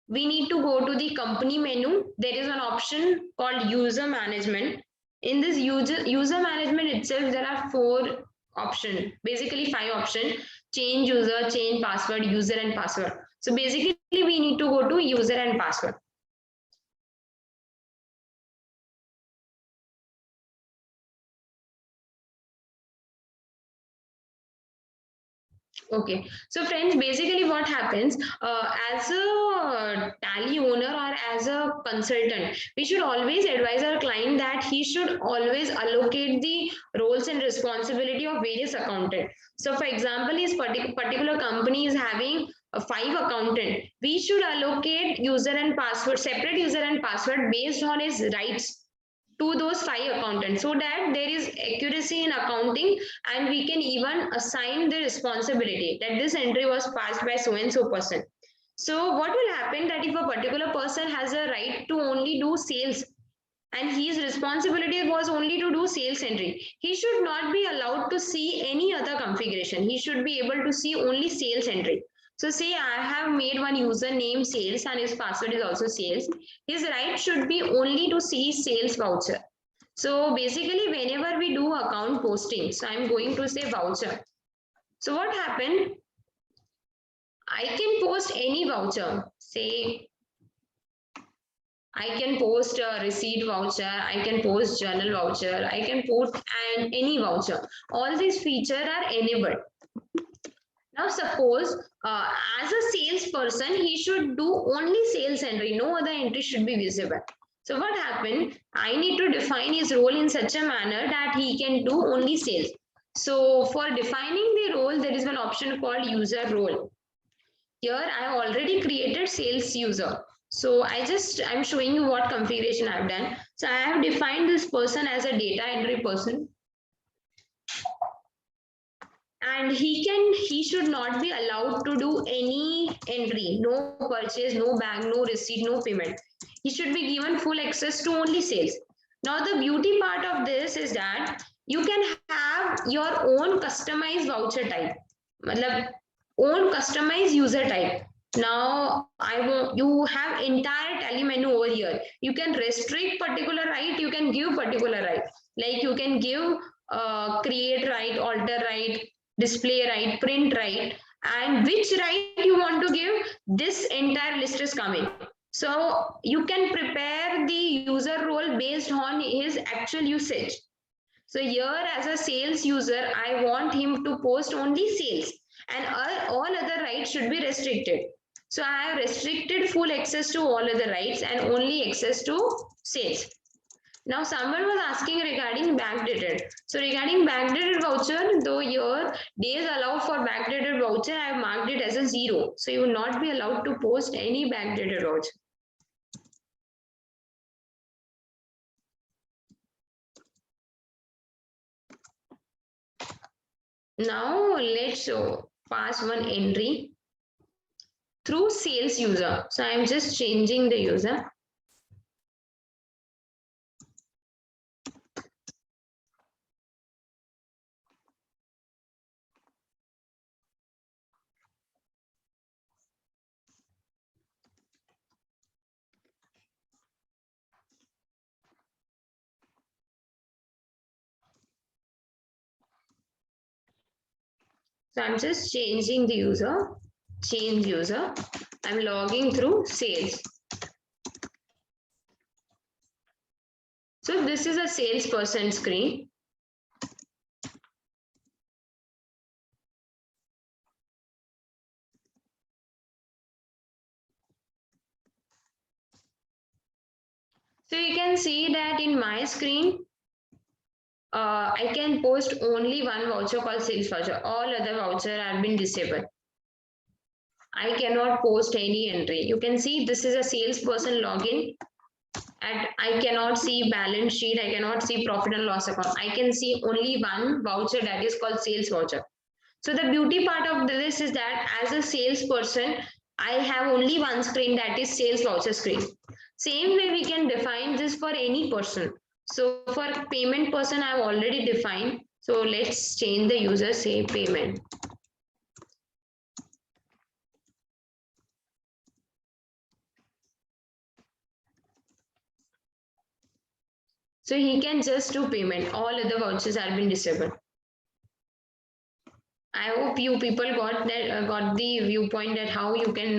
Speaker 5: we need to go to the company menu. There is an option called user management. In this user management itself, there are 4 options, basically 5 options: change user, change password, user and password. So basically we need to go to user and password. Okay, so friends, basically what happens, as a Tally owner or as a consultant, we should always advise our client that he should always allocate the roles and responsibility of various accountant. So for example, his particular company is having 5 accountant. We should allocate user and password, separate user and password based on his rights to those 5 accountants, so that there is accuracy in accounting, and we can even assign the responsibility that this entry was passed by so and so person. So what will happen, that if a particular person has a right to only do sales, and his responsibility was only to do sales entry. He should not be allowed to see any other configuration. He should be able to see only sales entry. So say I have made one user name sales and his password is also sales. His right should be only to see sales voucher. So basically whenever we do account posting, so I'm going to say voucher. So what happened? I can post any voucher. Say I can post a receipt voucher, I can post journal voucher, I can post any voucher. All these features are enabled. Now suppose as a salesperson, he should do only sales entry, no other entry should be visible. So what happened? I need to define his role in such a manner that he can do only sales. So for defining the role, there is one option called user role. Here I have already created sales user. So I'm showing you what configuration I've done. So I have defined this person as a data entry person. And he should not be allowed to do any entry, no purchase, no bank, no receipt, no payment. He should be given full access to only sales. Now the beauty part of this is that you can have your own customized voucher type, own customized user type. Now you have entire tally menu over here. You can restrict particular right, you can give particular right. Like you can give create right, alter right, display right, print right, and which right you want to give, this entire list is coming. So you can prepare the user role based on his actual usage. So here as a sales user, I want him to post only sales and all other rights should be restricted. So I have restricted full access to all other rights and only access to sales. Now someone was asking regarding backdated. So regarding backdated voucher, though your days allowed for backdated voucher, I have marked it as a 0. So you will not be allowed to post any backdated voucher. Now let's pass one entry through sales user. So I'm just changing the user. So I'm just changing the user, change user. I'm logging through sales. So this is a salesperson screen. So you can see that in my screen, I can post only one voucher called sales voucher. All other vouchers have been disabled. I cannot post any entry. You can see this is a salesperson login. And I cannot see balance sheet. I cannot see profit and loss account. I can see only one voucher that is called sales voucher. So the beauty part of this is that as a salesperson, I have only one screen, that is sales voucher screen. Same way we can define this for any person. So for payment person, I've already defined. So let's change the user, say payment. So he can just do payment. All other vouchers have been disabled. I hope you people got the viewpoint that how you can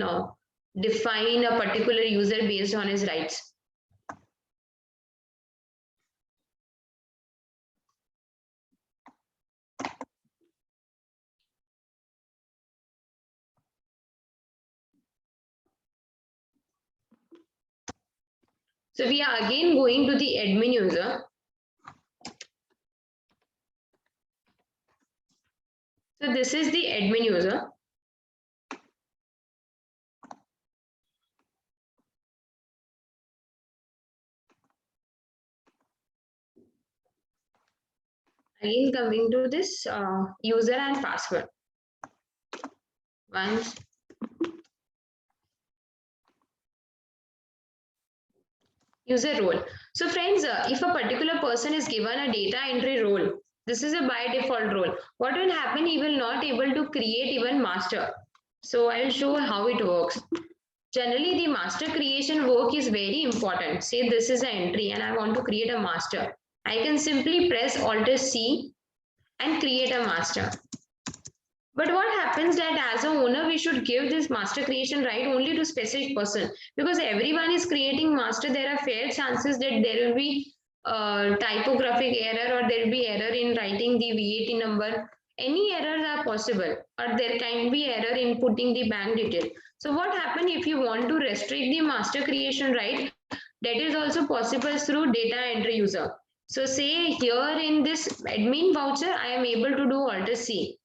Speaker 5: define a particular user based on his rights. So we are again going to the admin user. So this is the admin user. Again coming to this user and password. Once. User role. So friends, if a particular person is given a data entry role, this is a by default role. What will happen? He will not able to create even master. So I will show how it works. Generally, the master creation work is very important. Say this is an entry and I want to create a master. I can simply press Alt+C and create a master. But what happens that as a owner, we should give this master creation right only to specific person, because everyone is creating master. There are fair chances that there will be typographic error, or there will be error in writing the VAT number. Any errors are possible, or there can be error in putting the bank detail. So what happens if you want to restrict the master creation right? That is also possible through data entry user. So say here in this admin voucher, I am able to do Alt+C.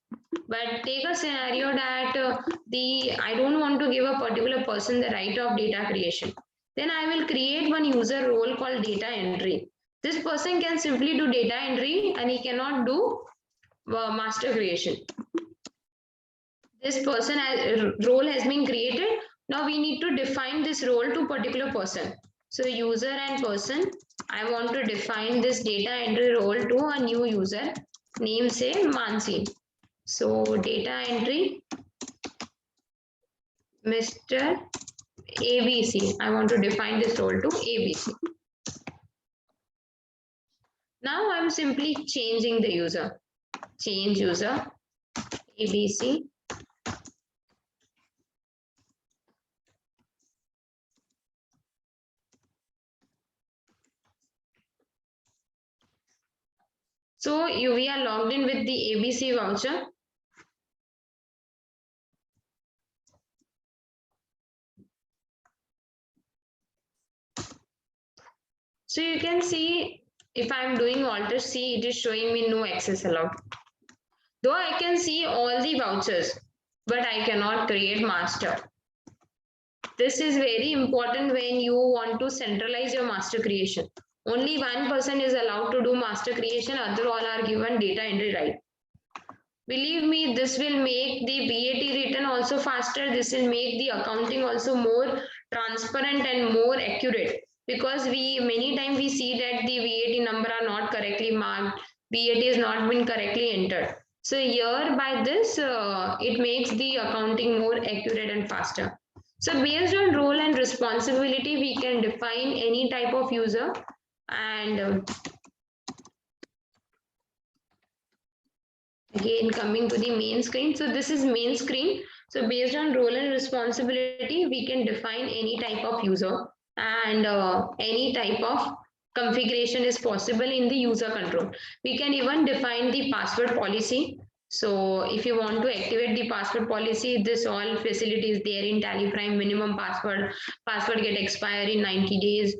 Speaker 5: But take a scenario that I don't want to give a particular person the right of data creation. Then I will create one user role called data entry. This person can simply do data entry and he cannot do master creation. This person role has been created. Now we need to define this role to particular person. So user and person, I want to define this data entry role to a new user. Name say Mansi. So data entry, Mr. ABC. I want to define this role to ABC. Now I'm simply changing the user. Change user, ABC. So we are logged in with the ABC voucher. So you can see if I'm doing Alt+C, it is showing me no access allowed. Though I can see all the vouchers, but I cannot create master. This is very important when you want to centralize your master creation. Only one person is allowed to do master creation, other all are given data entry right. Believe me, this will make the VAT return also faster. This will make the accounting also more transparent and more accurate, because many times we see that the VAT number are not correctly marked, VAT is not been correctly entered. So here by this, it makes the accounting more accurate and faster. So based on role and responsibility, we can define any type of user. And again, coming to the main screen. So this is main screen. So based on role and responsibility, we can define any type of user, and any type of configuration is possible in the user control. We can even define the password policy. So if you want to activate the password policy, this all facilities there in Tally Prime. Minimum password get expired in 90 days,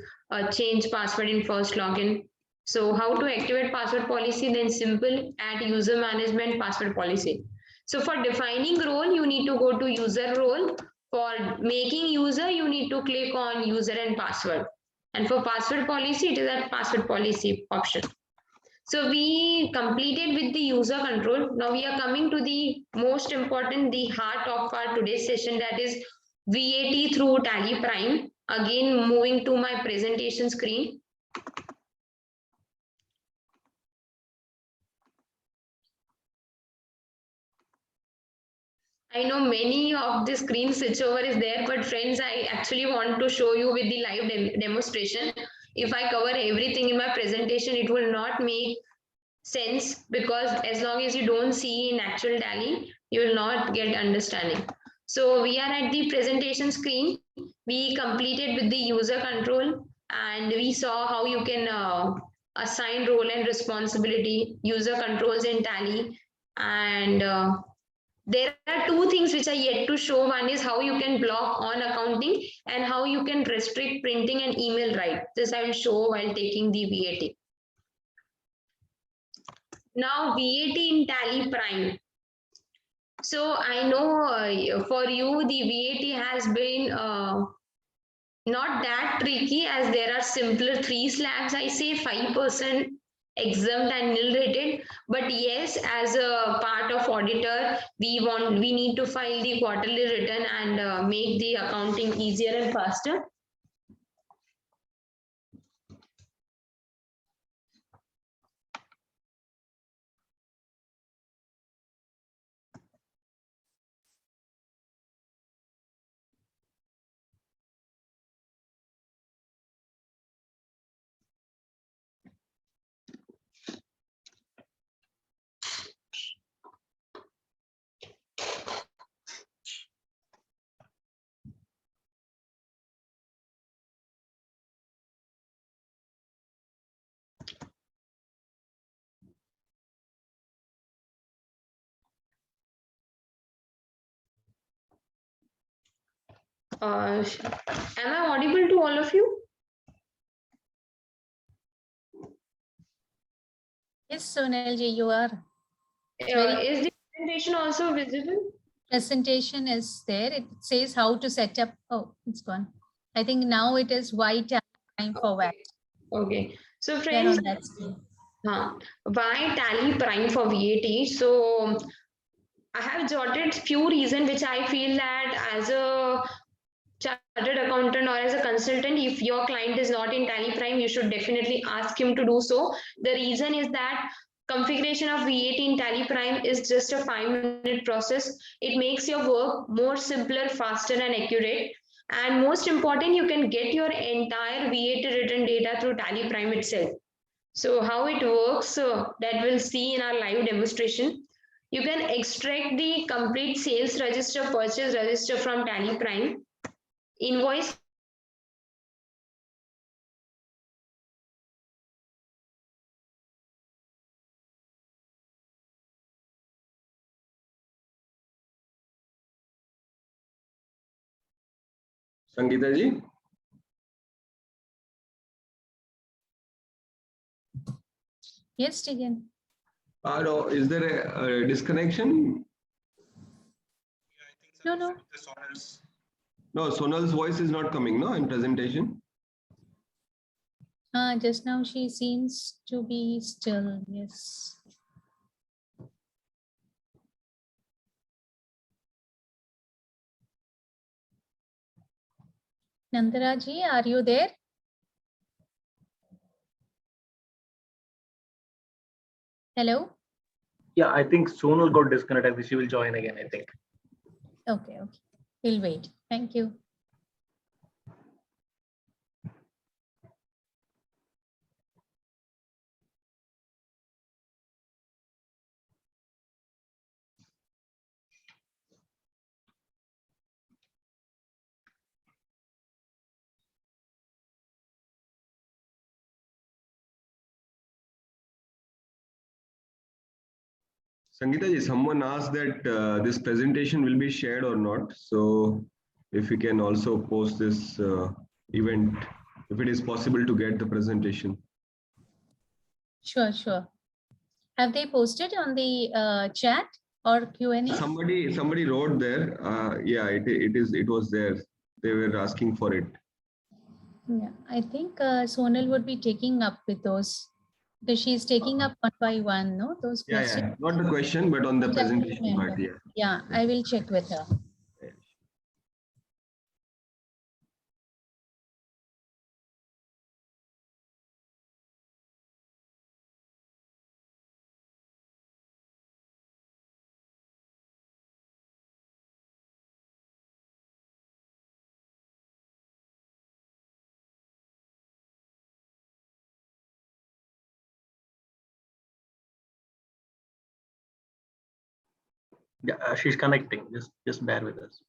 Speaker 5: change password in first login. So how to activate password policy? Then simple, add user management password policy. So for defining role, you need to go to user role. For making user, you need to click on user and password. And for password policy, it is that password policy option. So we completed with the user control. Now we are coming to the most important, the heart of our today's session, that is VAT through Tally Prime. Again, moving to my presentation screen. I know many of the screen switchover is there, but friends, I actually want to show you with the live demonstration. If I cover everything in my presentation, it will not make sense, because as long as you don't see in actual Tally, you will not get understanding. So we are at the presentation screen. We completed with the user control, and we saw how you can assign role and responsibility, user controls in Tally. And there are two things which are yet to show. One is how you can block on accounting, and how you can restrict printing and email right. This I will show while taking the VAT. Now VAT in Tally Prime. So I know for you the VAT has been not that tricky, as there are simpler 3 slabs. I say 5% exempt and nil rated, but yes, as a part of auditor, we need to file the quarterly return and make the accounting easier and faster. Am I audible to all of you?
Speaker 3: Yes, Sonalji, you are. very-
Speaker 5: Is the presentation also visible?
Speaker 3: Presentation is there. It says how to set up. Oh, it's gone. I think now it is white time for VAT.
Speaker 5: Okay. So
Speaker 3: There
Speaker 5: friends,
Speaker 3: on that screen.
Speaker 5: why Tally Prime for VAT? So I have jotted few reasons which I feel that as a chartered accountant or as a consultant, if your client is not in Tally Prime, you should definitely ask him to do so. The reason is that configuration of VAT in Tally Prime is just a 5-minute process. It makes your work more simpler, faster, and accurate. And most important, you can get your entire VAT return data through Tally Prime itself. So how it works, that we'll see in our live demonstration. You can extract the complete sales register, purchase register from Tally Prime. Invoice
Speaker 1: Sangeeta ji?
Speaker 3: Yes, Tegan.
Speaker 1: No, is there a disconnection?
Speaker 3: No, no.
Speaker 1: No, Sonal's voice is not coming, no, in presentation.
Speaker 3: Just now she seems to be still. Yes. Nandaraji, are you there? Hello?
Speaker 6: Yeah, I think Sonal got disconnected. She will join again, I think.
Speaker 3: Okay, okay. We'll wait. Thank you.
Speaker 1: Sangeeta ji, someone asked that this presentation will be shared or not. So if we can also post this event, if it is possible to get the presentation.
Speaker 3: Sure, sure. Have they posted on the chat or Q&A?
Speaker 1: Somebody wrote there. Yeah, it was there. They were asking for it.
Speaker 3: Yeah, I think Sonal would be taking up with those because she's taking up one by one, no? Those questions.
Speaker 1: Yeah, not the question, but on the
Speaker 3: Yeah, I
Speaker 1: presentation part.
Speaker 3: remember.
Speaker 1: Yeah.
Speaker 3: Yeah, I will check with her.
Speaker 6: Yeah, she's connecting. Just bear with us.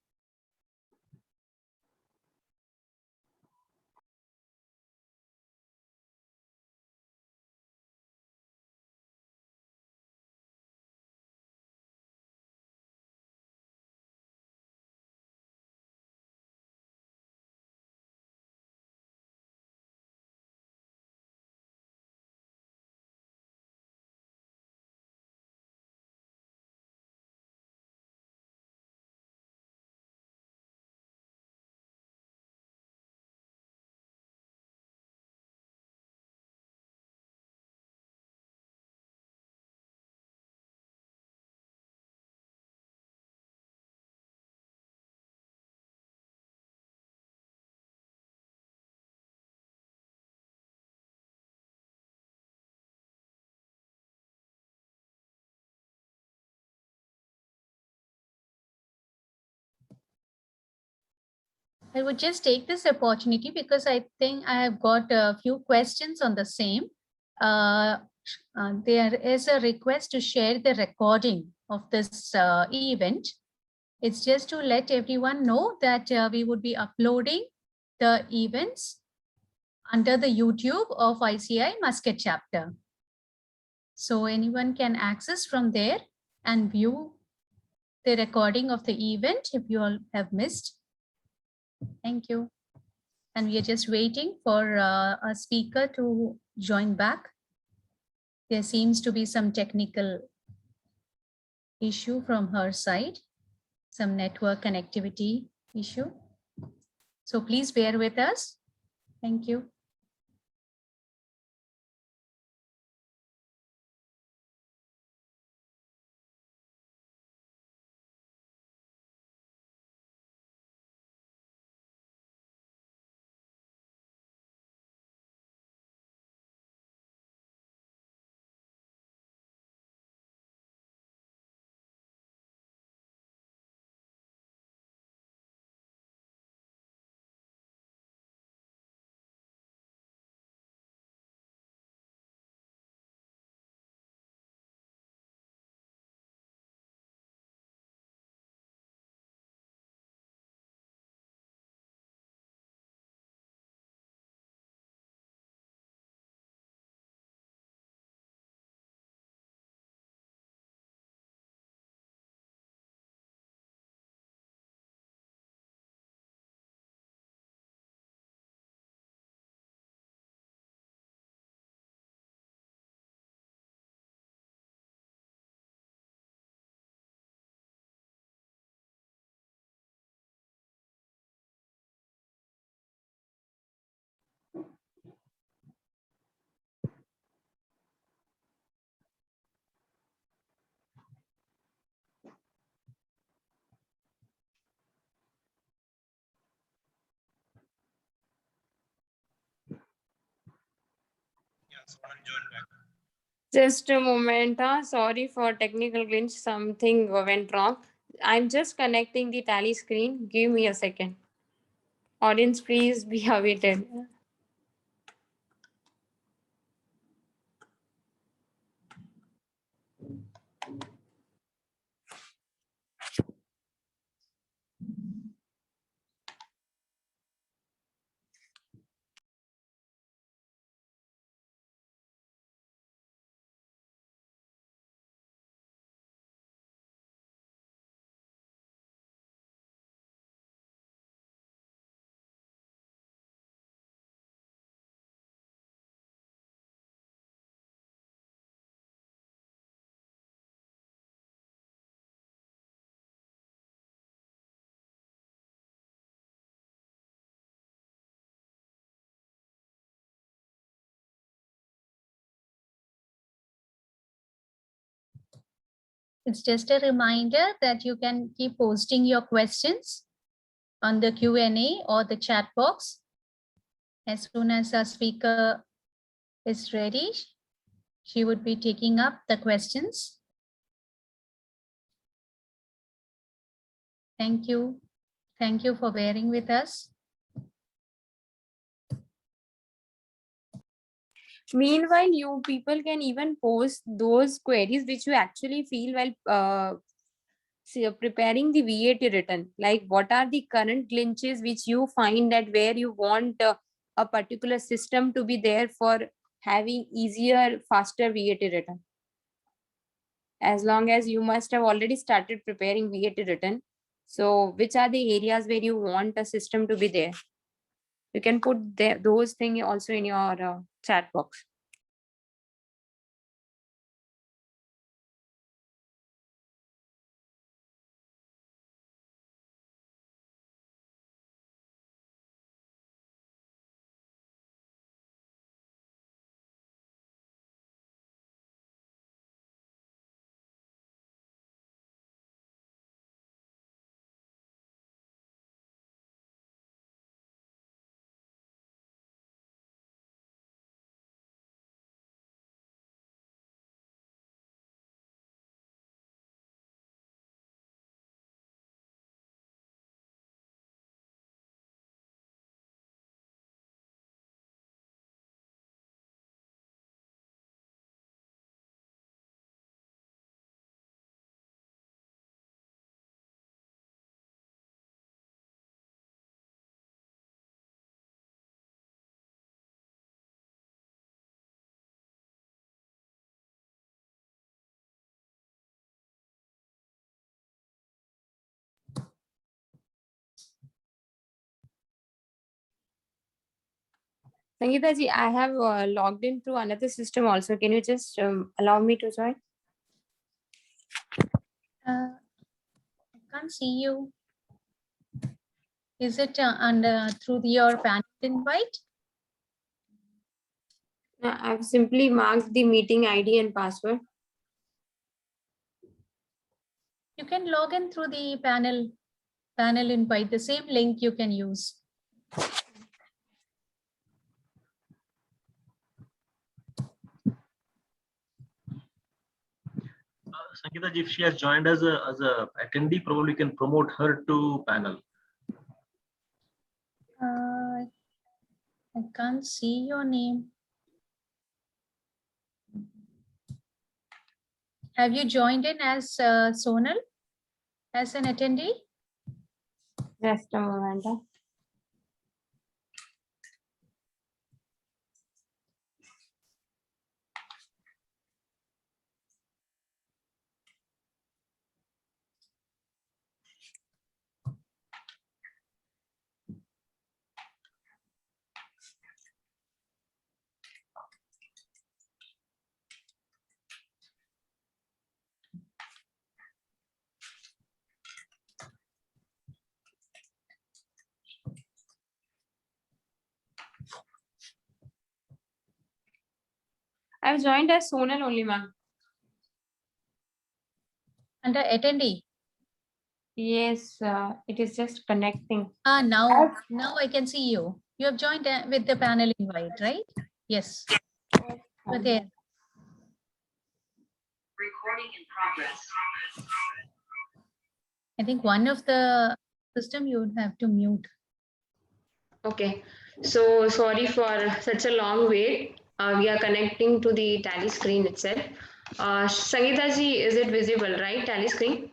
Speaker 3: I would just take this opportunity because I think I have got a few questions on the same. There is a request to share the recording of this event. It's just to let everyone know that we would be uploading the events under the YouTube of ICAI Muscat chapter. So anyone can access from there and view the recording of the event if you all have missed. Thank you. And we are just waiting for a speaker to join back. There seems to be some technical issue from her side, some network connectivity issue. So please bear with us. Thank you.
Speaker 2: Yeah, Sonal joined back.
Speaker 7: Just a moment. Sorry for technical glitch. Something went wrong. I'm just connecting the tally screen. Give me a second. Audience, please be awaited.
Speaker 3: It's just a reminder that you can keep posting your questions on the Q&A or the chat box. As soon as our speaker is ready, she would be taking up the questions. Thank you. Thank you for bearing with us.
Speaker 7: Meanwhile, you people can even post those queries which you actually feel while preparing the VAT return. Like, what are the current glitches which you find that where you want a particular system to be there for having easier, faster VAT return? As long as you must have already started preparing VAT return. So which are the areas where you want a system to be there? You can put those things also in your chat box. Sangeeta ji, I have logged in through another system also. Can you just allow me to join?
Speaker 3: I can't see you. Is it under through your panel invite?
Speaker 7: I've simply marked the meeting ID and password.
Speaker 3: You can log in through the panel invite. The same link you can use.
Speaker 6: Sangeeta ji, if she has joined as a attendee, probably can promote her to panel.
Speaker 3: I can't see your name. Have you joined in as Sonal, as an attendee?
Speaker 7: Just a moment. I've joined as Sonal only, ma'am.
Speaker 3: Under attendee?
Speaker 7: Yes, it is just connecting.
Speaker 3: Now I can see you. You have joined with the panel invite, right? Yes. Okay.
Speaker 8: Recording in progress.
Speaker 3: I think one of the system you would have to mute.
Speaker 5: Okay, so sorry for such a long wait. We are connecting to the Tally screen itself. Sangeeta ji, is it visible, right? Tally screen?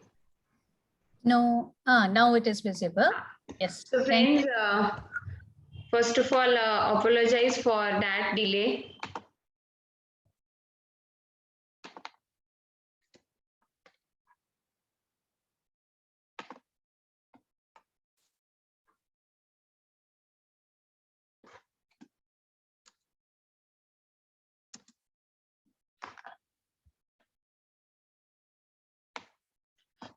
Speaker 3: No, now it is visible. Yes.
Speaker 5: So friends, first of all, apologize for that delay.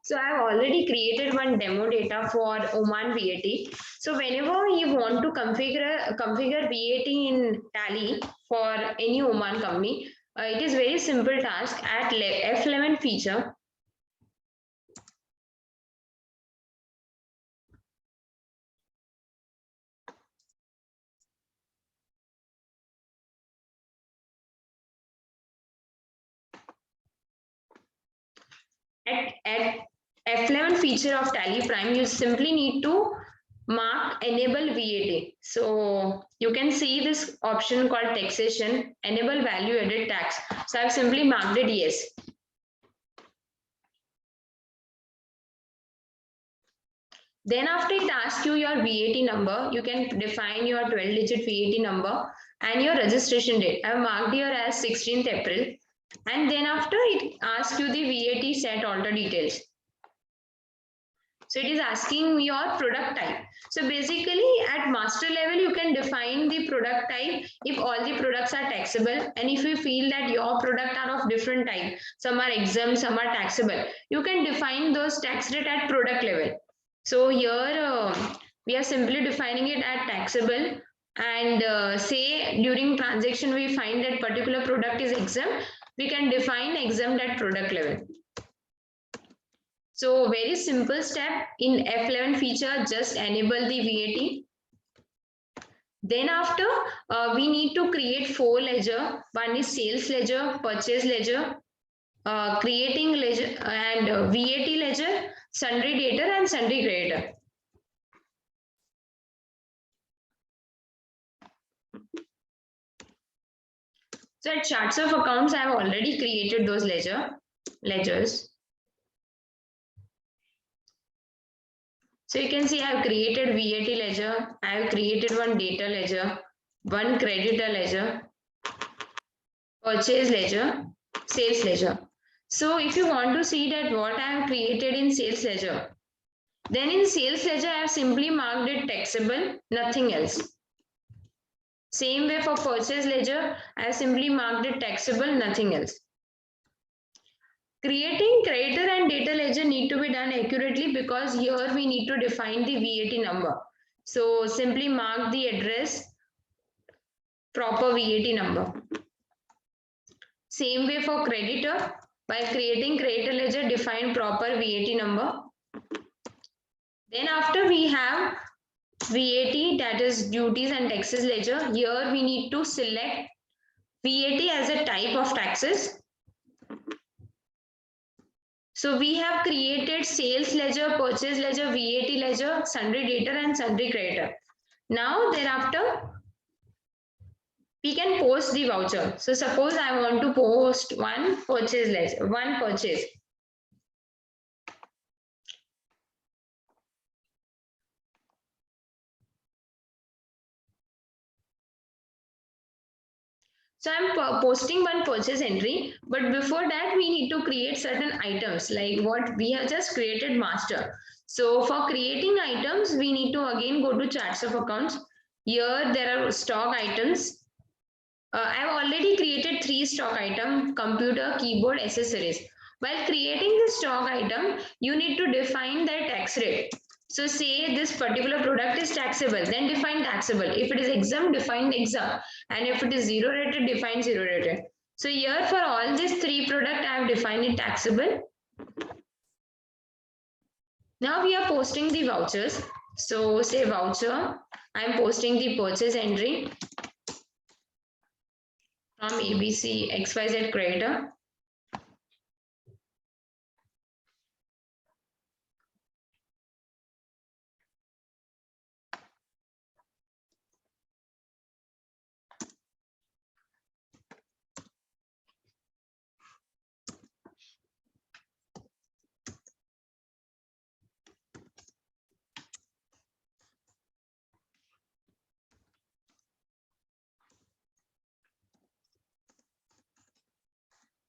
Speaker 5: So I've already created one demo data for Oman VAT. So whenever you want to configure VAT in Tally for any Oman company, it is very simple task. At F11 feature, at F11 feature of Tally Prime, you simply need to mark enable VAT. So you can see this option called taxation, enable value added tax. So I've simply marked it yes. Then after it asks you your VAT number, you can define your 12-digit VAT number and your registration date. I've marked here as 16th April. And then after it asks you the VAT set alter details. So it is asking your product type. So basically at master level, you can define the product type if all the products are taxable. And if you feel that your product are of different type, some are exempt, some are taxable, you can define those tax rate at product level. So here we are simply defining it at taxable, and say during transaction we find that particular product is exempt, we can define exempt at product level. So very simple step in F11 feature, just enable the VAT. Then after we need to create 4 ledger. One is sales ledger, purchase ledger, creating ledger, and VAT ledger, sundry debtor and sundry creditor. So at charts of accounts, I have already created those ledgers. So you can see I have created VAT ledger, I have created one debtor ledger, one creditor ledger, purchase ledger, sales ledger. So if you want to see that what I have created in sales ledger, then in sales ledger I have simply marked it taxable, nothing else. Same way for purchase ledger, I have simply marked it taxable, nothing else. Creating creditor and debtor ledger need to be done accurately because here we need to define the VAT number. So simply mark the address, proper VAT number. Same way for creditor, by creating creditor ledger, define proper VAT number. Then after we have VAT, that is duties and taxes ledger. Here we need to select VAT as a type of taxes. So we have created sales ledger, purchase ledger, VAT ledger, sundry debtor and sundry creditor. Now thereafter, we can post the voucher. So suppose I want to post one purchase ledger, one purchase. So I'm posting one purchase entry, but before that we need to create certain items like what we have just created master. So for creating items, we need to again go to charts of accounts. Here there are stock items. I've already created 3 stock items: computer, keyboard, accessories. While creating the stock item, you need to define their tax rate. So say this particular product is taxable, then define taxable. If it is exempt, define exempt. And if it is zero rated, define zero rated. So here for all these 3 products, I have defined it taxable. Now we are posting the vouchers. So say voucher, I am posting the purchase entry from ABC XYZ creditor.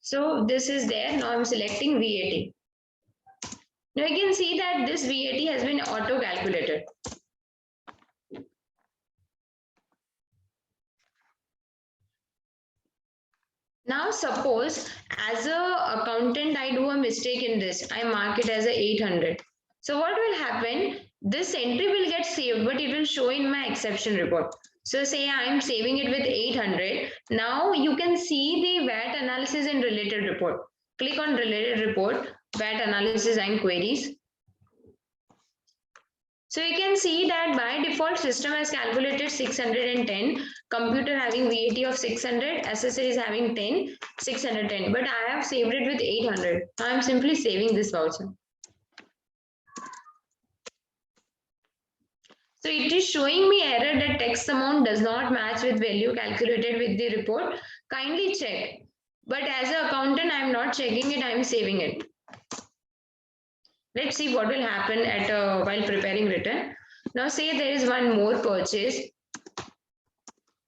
Speaker 5: So this is there. Now I'm selecting VAT. Now you can see that this VAT has been auto calculated. Now suppose as a accountant, I do a mistake in this. I mark it as a 800. So what will happen? This entry will get saved, but it will show in my exception report. So say I am saving it with 800. Now you can see the VAT analysis and related report. Click on related report, VAT analysis and queries. So you can see that by default system has calculated 610, computer having VAT of 600, accessories having 10, 610, but I have saved it with 800. Now I'm simply saving this voucher. So it is showing me error that tax amount does not match with value calculated with the report. Kindly check. But as an accountant, I am not checking it, I am saving it. Let's see what will happen at while preparing return. Now say there is one more purchase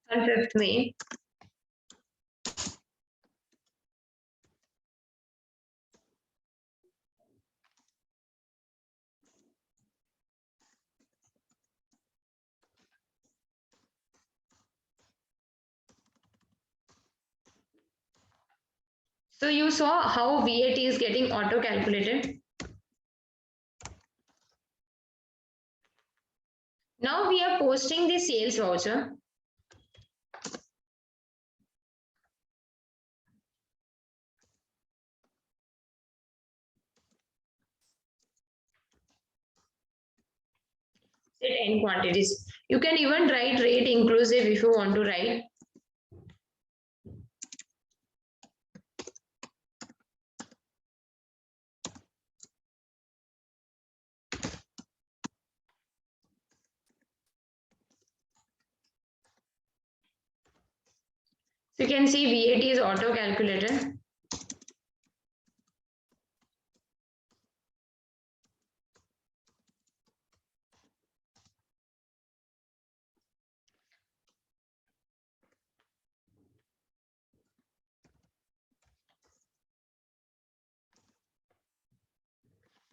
Speaker 5: on 5th May. So you saw how VAT is getting auto calculated. Now we are posting the sales voucher. Set n quantities. You can even write rate inclusive if you want to write. So you can see VAT is auto calculated.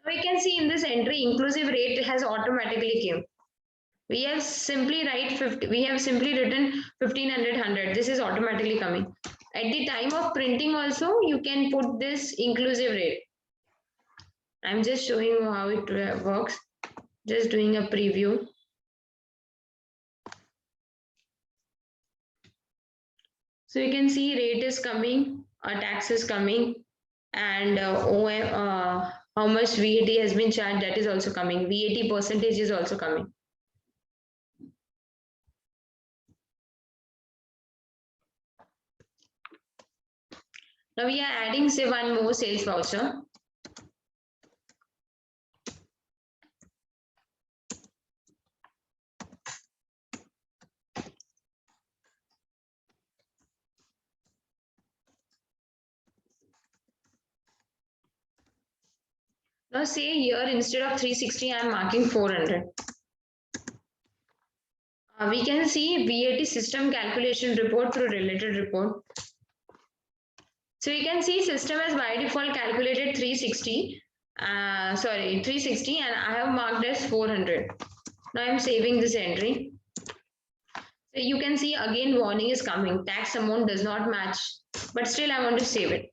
Speaker 5: We can see in this entry inclusive rate has automatically came. We have simply we have simply written 1500. This is automatically coming. At the time of printing also, you can put this inclusive rate. I'm just showing you how it works. Just doing a preview. So you can see rate is coming, tax is coming, and how much VAT has been charged, that is also coming. VAT percentage is also coming. Now we are adding, say, one more sales voucher. Now say here, instead of 360, I am marking 400. We can see VAT system calculation report through related report. So you can see system has by default calculated 360, and I have marked as 400. Now I'm saving this entry. So you can see again warning is coming, tax amount does not match, but still I want to save it.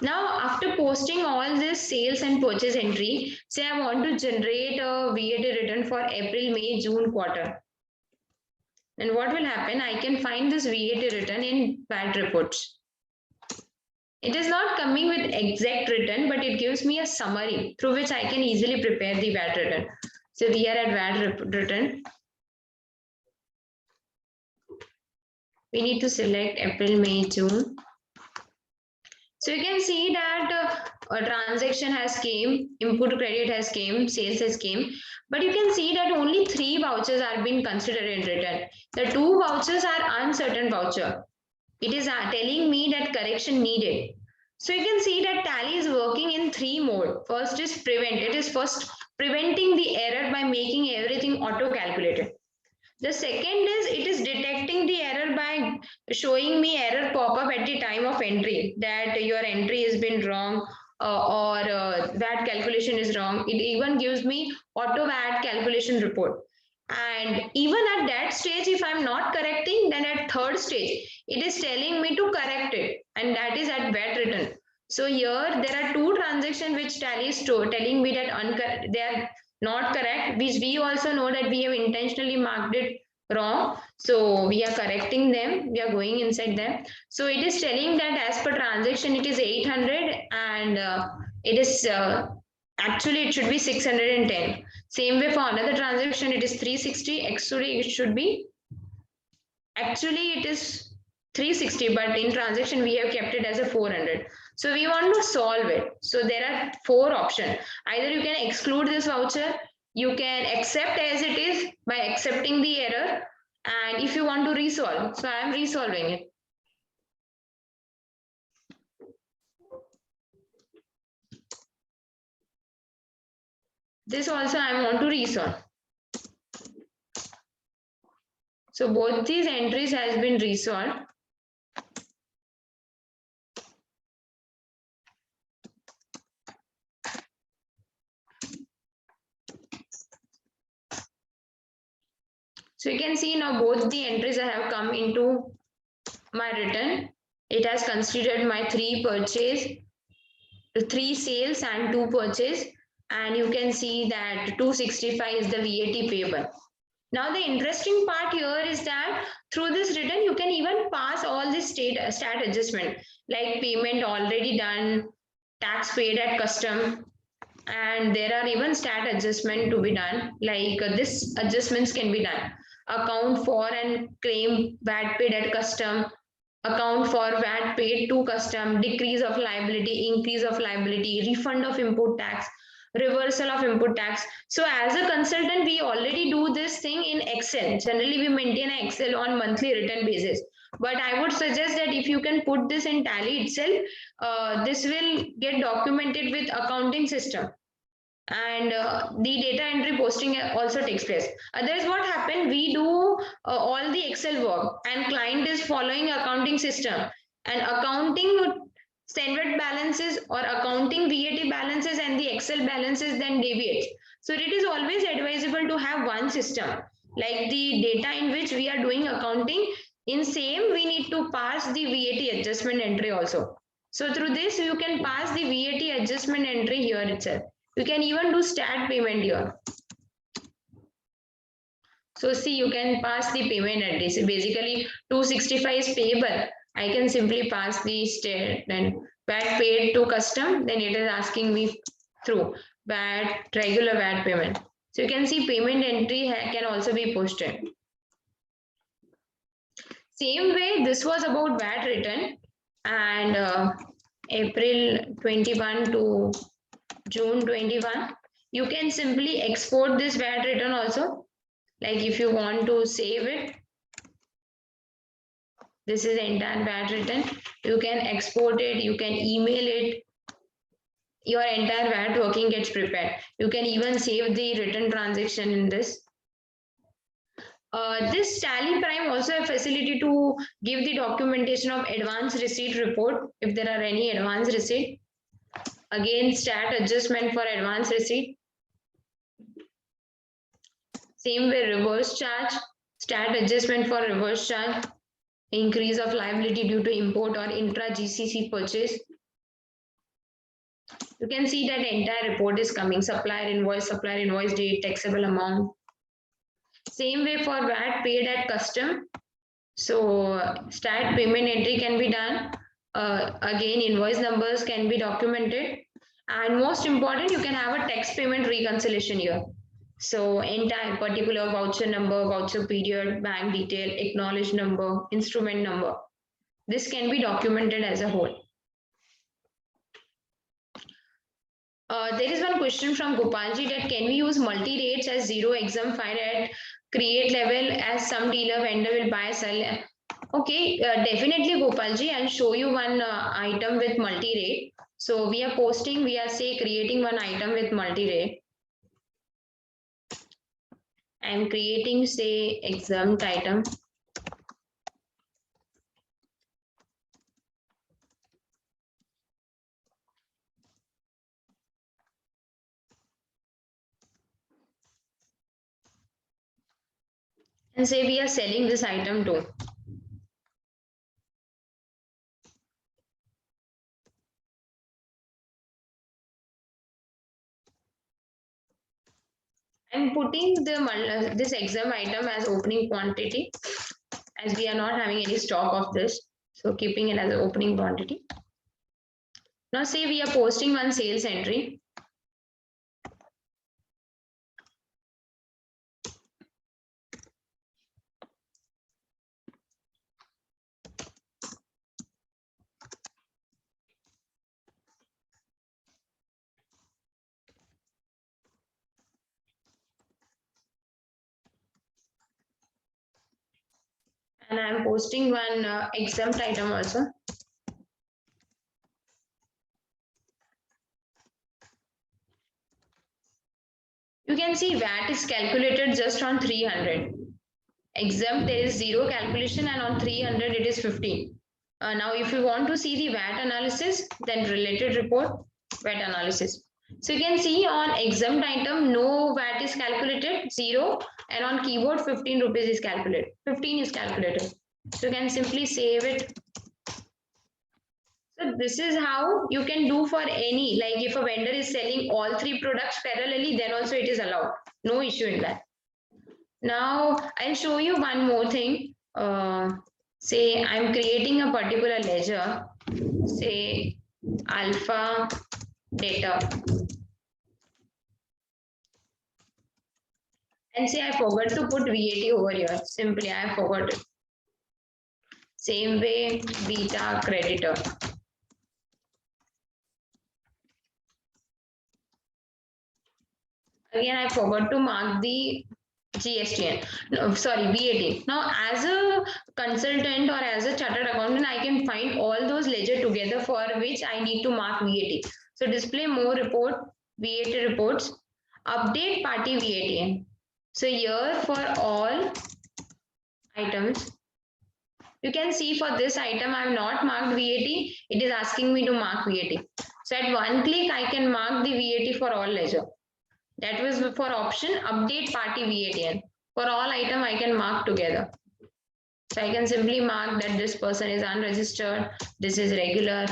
Speaker 5: Now after posting all this sales and purchase entry, say I want to generate a VAT return for April, May, June quarter. Then what will happen? I can find this VAT return in VAT reports. It is not coming with exact return, but it gives me a summary through which I can easily prepare the VAT return. So we are at VAT return. We need to select April, May, June. So you can see that a transaction has came, input credit has came, sales has came, but you can see that only 3 vouchers are being considered in return. The 2 vouchers are uncertain voucher. It is telling me that correction needed. So you can see that Tally is working in 3 mode. First is prevent. It is first preventing the error by making everything auto calculated. The second is it is detecting the error by showing me error pop up at the time of entry, that your entry has been wrong or VAT calculation is wrong. It even gives me auto VAT calculation report. And even at that stage, if I'm not correcting, then at third stage, it is telling me to correct it, and that is at VAT return. So here there are 2 transactions which Tally is telling me that they are not correct, which we also know that we have intentionally marked it wrong. So we are correcting them, we are going inside them. So it is telling that as per transaction, it is 800 and it is actually it should be 610. Same way for another transaction, it is 360. Actually, it should be, actually it is 360, but in transaction we have kept it as a 400. So we want to solve it. So there are 4 options. Either you can exclude this voucher, you can accept as it is by accepting the error, and if you want to resolve, so I am resolving it. This also I want to resolve. So both these entries has been resolved. So you can see now both the entries I have come into my return. It has considered my 3 purchase, 3 sales and 2 purchase, and you can see that 265 is the VAT payable. Now the interesting part here is that through this return you can even pass all this stat adjustment, like payment already done, tax paid at custom, and there are even stat adjustment to be done, like this adjustments can be done. Account for and claim VAT paid at custom, account for VAT paid to custom, decrease of liability, increase of liability, refund of input tax, reversal of input tax. So as a consultant, we already do this thing in Excel. Generally, we maintain an Excel on monthly return basis. But I would suggest that if you can put this in Tally itself, this will get documented with accounting system. And the data entry posting also takes place. Otherwise, what happened? We do all the Excel work, and client is following accounting system, and accounting standard balances or accounting VAT balances and the Excel balances then deviate. So it is always advisable to have one system, like the data in which we are doing accounting. In same, we need to pass the VAT adjustment entry also. So through this, you can pass the VAT adjustment entry here itself. You can even do stat payment here. So see, you can pass the payment address. Basically, 265 is payable. I can simply pass the state and VAT paid to custom. Then it is asking me through VAT, regular VAT payment. So you can see payment entry can also be posted. Same way, this was about VAT return, and April 21 to June 21. You can simply export this VAT return also. Like if you want to save it, this is entire VAT return. You can export it, you can email it. Your entire VAT working gets prepared. You can even save the return transaction in this. This Tally Prime also a facility to give the documentation of advance receipt report if there are any advance receipt. Again, stat adjustment for advance receipt. Same way, reverse charge, stat adjustment for reverse charge, increase of liability due to import or intra GCC purchase. You can see that entire report is coming, supplier invoice date, taxable amount. Same way for VAT paid at custom. So stat payment entry can be done. Again, invoice numbers can be documented. And most important, you can have a tax payment reconciliation here. So entire particular voucher number, voucher period, bank detail, acknowledged number, instrument number. This can be documented as a whole. There is one question from Gopalji that can we use multi-rates as zero exempt file at create level as some dealer vendor will buy sell? Okay, definitely Gopalji, I'll show you one item with multi-rate. So we are posting, we are say creating one item with multi-rate. I'm creating say exempt item. And say we are selling this item too. I'm putting the this exempt item as opening quantity, as we are not having any stock of this. So keeping it as an opening quantity. Now say we are posting one sales entry. And I'm posting one exempt item also. You can see VAT is calculated just on 300. Exempt, there is zero calculation, and on 300 it is 15. Now, if you want to see the VAT analysis, then related report, VAT analysis. So you can see on exempt item, no VAT is calculated, 0, and on keyboard, 15 rupees is calculated. 15 is calculated. So you can simply save it. So this is how you can do for any, like if a vendor is selling all 3 products parallelly, then also it is allowed. No issue in that. Now I'll show you one more thing. Say I'm creating a particular ledger, say alpha data. And say I forgot to put VAT over here. Simply I forgot it. Same way beta creditor. Again, I forgot to mark the GSTN. No, sorry, VAT. Now, as a consultant or as a chartered accountant, I can find all those ledger together for which I need to mark VAT. So, display more report, VAT reports, update party VAT. So, here for all items, you can see for this item, I have not marked VAT. It is asking me to mark VAT. So, at one click, I can mark the VAT for all ledger. That was for option update party VATN. For all item, I can mark together. So I can simply mark that this person is unregistered, this is regular.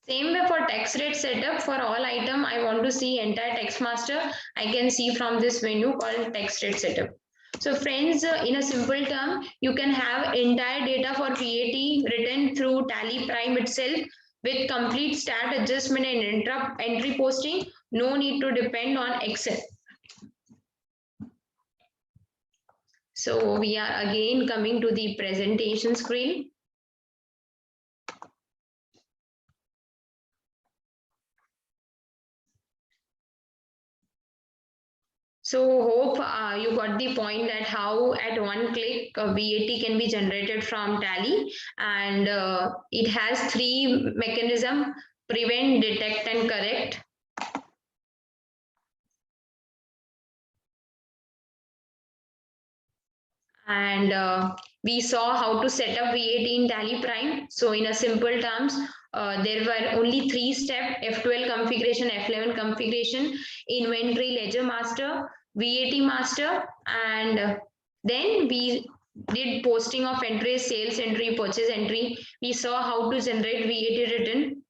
Speaker 5: Same way for tax rate setup, for all item, I want to see entire text master. I can see from this menu called text rate setup. So friends, in a simple term, you can have entire data for VAT written through Tally Prime itself with complete stat adjustment and entry posting. No need to depend on Excel. So we are again coming to the presentation screen. So hope you got the point that how at one click VAT can be generated from Tally, and it has 3 mechanisms: prevent, detect and correct. And we saw how to set up VAT in Tally Prime. So in a simple terms, there were only 3 steps: F12 configuration, F11 configuration, inventory ledger master, VAT master, and then we did posting of entries, sales entry, purchase entry. We saw how to generate VAT return,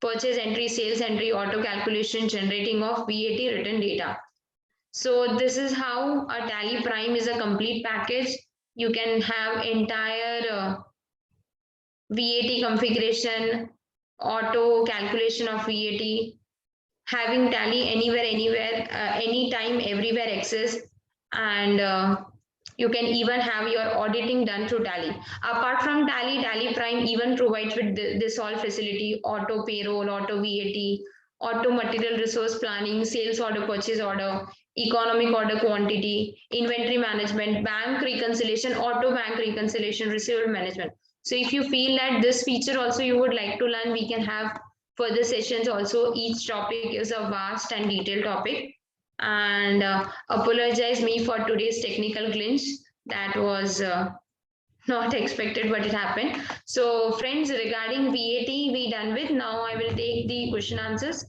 Speaker 5: purchase entry, sales entry, auto calculation, generating of VAT return data. So this is how a Tally Prime is a complete package. You can have entire VAT configuration, auto calculation of VAT, having Tally anywhere, anytime, everywhere access, and you can even have your auditing done through Tally. Apart from Tally, Tally Prime even provides with this all facility: auto payroll, auto VAT, auto material resource planning, sales order, purchase order, economic order quantity, inventory management, bank reconciliation, auto bank reconciliation, receivable management. So if you feel that this feature also you would like to learn, we can have further sessions also. Each topic is a vast and detailed topic. And apologize me for today's technical glitch. That was not expected, but it happened. So friends, regarding VAT, we done with. Now I will take the question answers.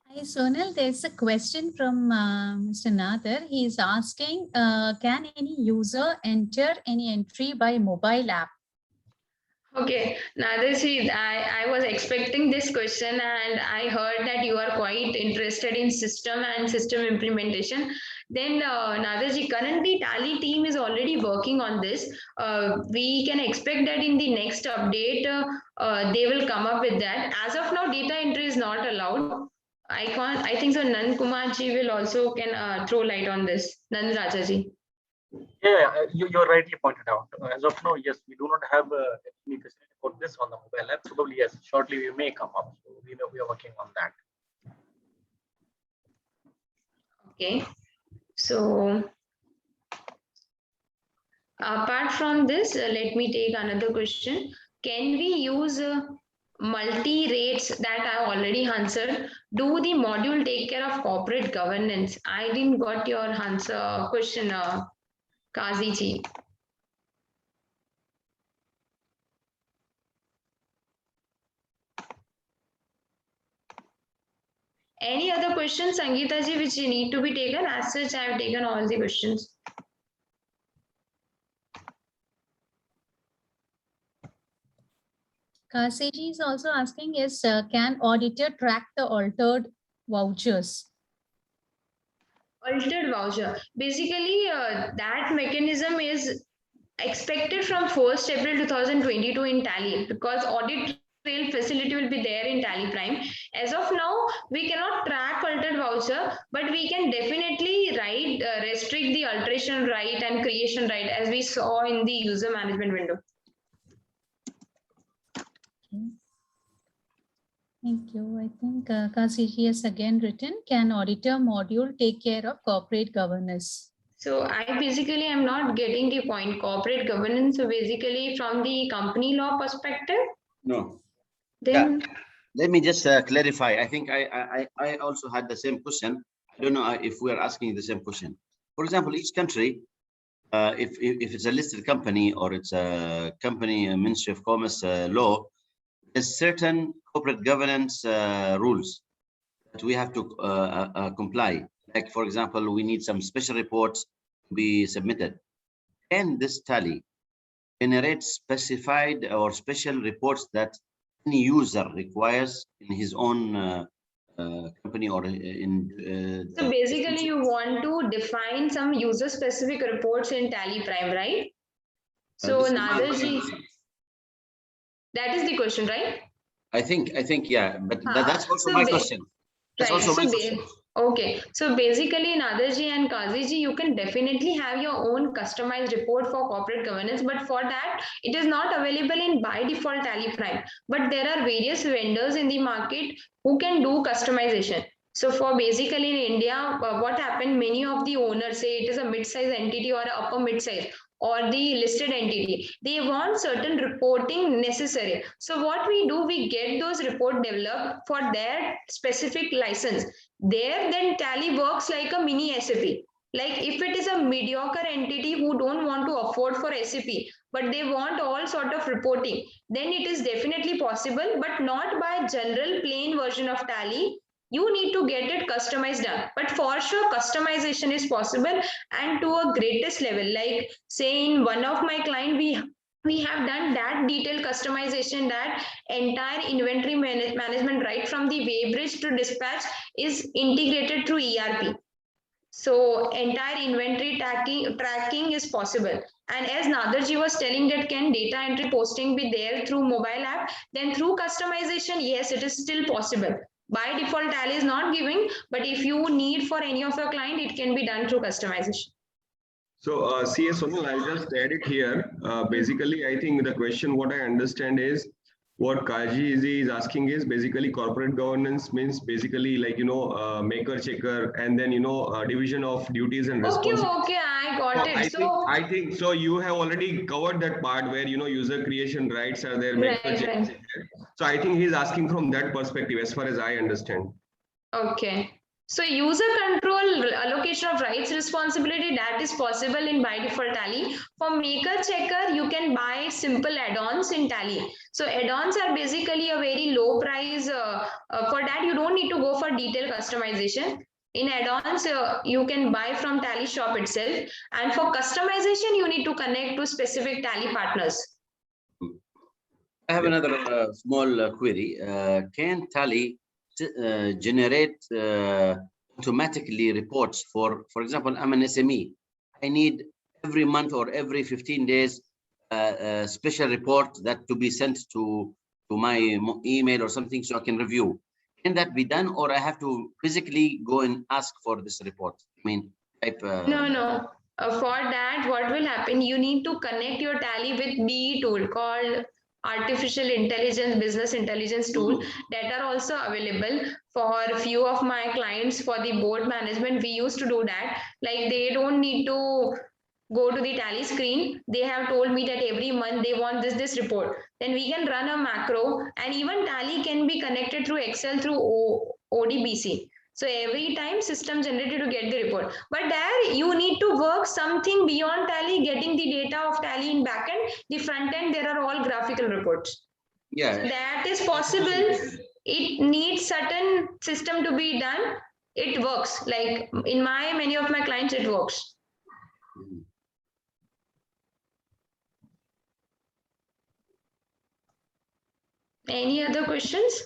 Speaker 3: Hi, Sonal, there's a question from Mr. Nader. He's asking, can any user enter any entry by mobile app?
Speaker 5: Okay, Naderji, I was expecting this question, and I heard that you are quite interested in system and system implementation. Then Naderji, currently Tally team is already working on this. We can expect that in the next update, they will come up with that. As of now, data entry is not allowed. I think so Nand Kumarji will also can throw light on this. Nand Rajaji.
Speaker 6: Yeah, you're rightly pointed out. As of now, yes, we do not have any facility for this on the mobile app. Probably, yes, shortly we may come up. So we know we are working on that.
Speaker 5: Okay, so apart from this, let me take another question. Can we use multi-rates that I already answered? Do the module take care of corporate governance? I didn't got your answer question, Kazi-ji. Any other questions, Sangeeta-ji, which need to be taken? As such, I have taken all the questions.
Speaker 3: Kasiji is also asking, is can auditor track the altered vouchers?
Speaker 5: Altered voucher. Basically, that mechanism is expected from 1st April 2022 in Tally, because audit trail facility will be there in Tally Prime. As of now, we cannot track altered voucher, but we can definitely restrict the alteration right and creation right, as we saw in the user management window.
Speaker 3: Okay. Thank you. I think Kasiji has again written, can auditor module take care of corporate governance?
Speaker 5: So I basically am not getting the point. Corporate governance, so basically from the company law perspective?
Speaker 4: No.
Speaker 5: Then
Speaker 4: Yeah. Let me just clarify. I think I also had the same question. I don't know if we are asking the same question. For example, each country if it's a listed company or it's a company, a Ministry of Commerce law, there's certain corporate governance rules that we have to comply. Like, for example, we need some special reports to be submitted. Can this tally generate specified or special reports that any user requires in his own company or in
Speaker 5: So basically you want to define some user specific reports in Tally Prime, right? So
Speaker 4: this is my
Speaker 5: Nadarji,
Speaker 4: question.
Speaker 5: that is the question, right?
Speaker 4: I think, yeah, but that's also
Speaker 5: So
Speaker 4: my question. That's
Speaker 5: right.
Speaker 4: also
Speaker 5: So
Speaker 4: my question.
Speaker 5: okay. So basically, Nadarji and Kaziji, you can definitely have your own customized report for corporate governance, but for that, it is not available in by default Tally Prime. But there are various vendors in the market who can do customization. So for basically in India, what happened, many of the owners, say it is a mid-size entity or a upper mid-size or the listed entity, they want certain reporting necessary. So what we do, we get those report developed for their specific license. There, then Tally works like a mini SAP. Like if it is a mediocre entity who don't want to afford for SAP, but they want all sort of reporting, then it is definitely possible, but not by general plain version of Tally. You need to get it customized done, but for sure customization is possible, and to a greatest level. Like say in one of my client, we have done that detailed customization that entire inventory management right from the weighbridge to dispatch is integrated through ERP. So entire inventory tracking is possible. And as Nadarji was telling that can data entry posting be there through mobile app, then through customization, yes, it is still possible. By default, Tally is not giving, but if you need for any of your client, it can be done through customization.
Speaker 1: So, CS Sunil, I'll just add it here. Basically, I think the question, what I understand is, what Kaji is asking is basically corporate governance means basically like, maker checker and then, division of duties and responsibilities.
Speaker 5: Okay, I got it.
Speaker 1: I think so. You have already covered that part where, user creation rights are there, maker
Speaker 5: Right,
Speaker 1: checker is
Speaker 5: right.
Speaker 1: there. So I think he's asking from that perspective, as far as I understand.
Speaker 5: Okay. So user control allocation of rights responsibility, that is possible in by default Tally. For maker checker, you can buy simple add-ons in Tally. So add-ons are basically a very low price. For that, you don't need to go for detailed customization. In add-ons, you can buy from Tally shop itself. And for customization, you need to connect to specific Tally partners.
Speaker 4: I have another small query. Can Tally generate automatically reports for example, I'm an SME. I need every month or every 15 days a special report that to be sent to my email or something so I can review. Can that be done, or I have to physically go and ask for this report? I mean, type.
Speaker 5: No. For that, what will happen? You need to connect your Tally with BE tool called artificial intelligence, business intelligence tool that are also available for a few of my clients for the board management. We used to do that. Like they don't need to go to the Tally screen. They have told me that every month they want this report. Then we can run a macro, and even Tally can be connected through Excel through ODBC. So every time system generated to get the report. But there you need to work something beyond Tally, getting the data of Tally in backend. The front end, there are all graphical reports.
Speaker 4: Yeah.
Speaker 5: So that is possible. It needs certain system to be done. It works. Like in many of my clients, it works. Any other questions?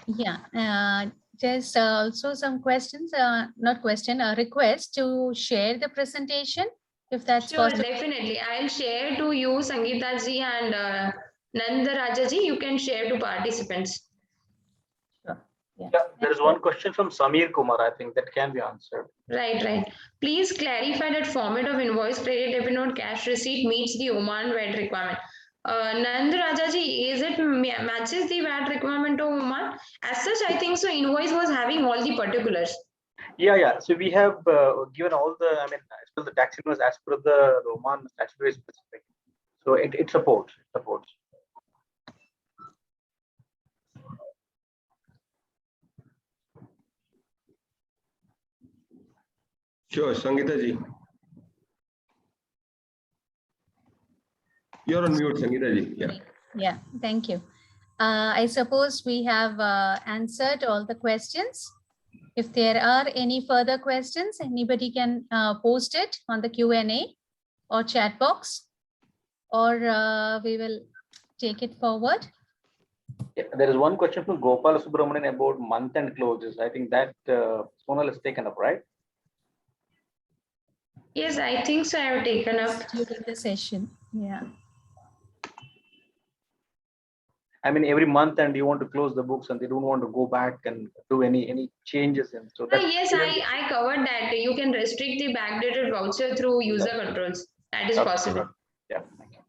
Speaker 3: Yeah, just also some questions, not question, a request to share the presentation, if that's
Speaker 5: sure,
Speaker 3: possible.
Speaker 5: Definitely. I'll share to you, Sangeeta ji and Nanda Raja ji. You can share to participants.
Speaker 3: Sure.
Speaker 6: Yeah, there is one question from Samir Kumar, I think that can be answered.
Speaker 5: Right. Please clarify that format of invoice, credit, debit note, cash receipt meets the Oman VAT requirement. Nand Rajaji, is it matches the VAT requirement of Oman? As such, I think so. Invoice was having all the particulars.
Speaker 6: Yeah. So we have given all the, as per the tax invoice as per the Oman statutory specific. So it supports.
Speaker 1: Sure, Sangeeta ji. You're on mute, Sangeeta ji. Yeah.
Speaker 3: Yeah, thank you. I suppose we have answered all the questions. If there are any further questions, anybody can post it on the Q&A or chat box, or we will take it forward.
Speaker 6: Yeah, there is one question from Gopal Subramanian about month-end closes. I think that Sonal has taken up, right?
Speaker 5: Yes, I think so. I have taken up.
Speaker 3: During the session, yeah.
Speaker 6: I mean, every month and you want to close the books and they don't want to go back and do any changes in. So that
Speaker 5: Yes, I covered that. You can restrict the backdated voucher through user controls. That is possible.
Speaker 6: Yeah. Thank you.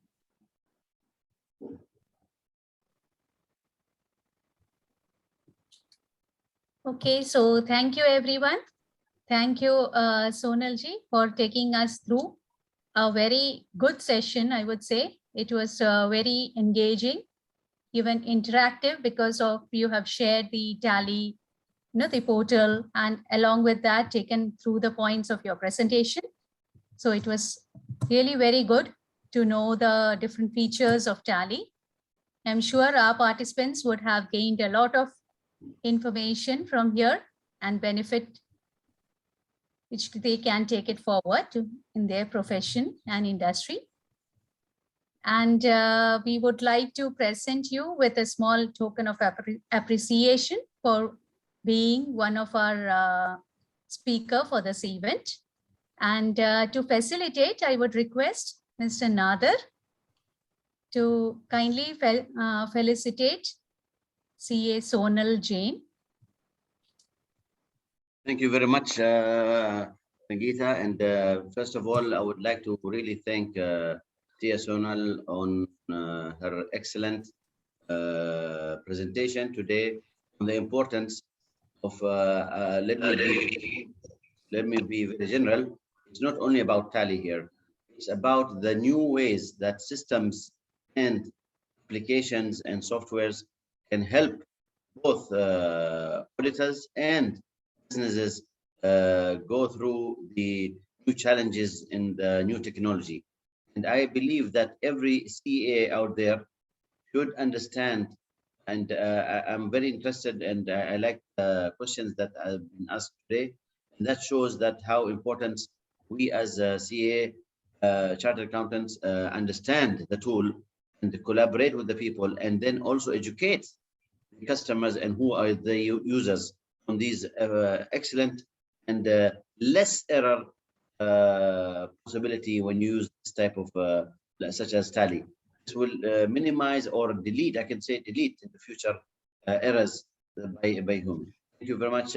Speaker 3: Okay, so thank you, everyone. Thank you, Sonal ji, for taking us through a very good session, I would say. It was very engaging, even interactive, because of you have shared the Tally, the portal, and along with that, taken through the points of your presentation. So it was really very good to know the different features of Tally. I'm sure our participants would have gained a lot of information from here and benefit, which they can take it forward in their profession and industry. And we would like to present you with a small token of appreciation for being one of our speaker for this event. And to facilitate, I would request Mr. Nader to kindly felicitate CA Sonal Jain.
Speaker 4: Thank you very much, Sangeeta. And first of all, I would like to really thank Tia Sonal on her excellent presentation today on the importance of, let me be very general. It's not only about Tally here. It's about the new ways that systems and applications and softwares can help both auditors and businesses go through the new challenges in the new technology. And I believe that every CA out there should understand, and I'm very interested, and I like the questions that have been asked today. And that shows that how important we as CA chartered accountants understand the tool and collaborate with the people, and then also educate the customers and who are the users on these excellent and less error possibility when you use this type of such as Tally. This will minimize or delete, I can say delete in the future errors by human. Thank you very much,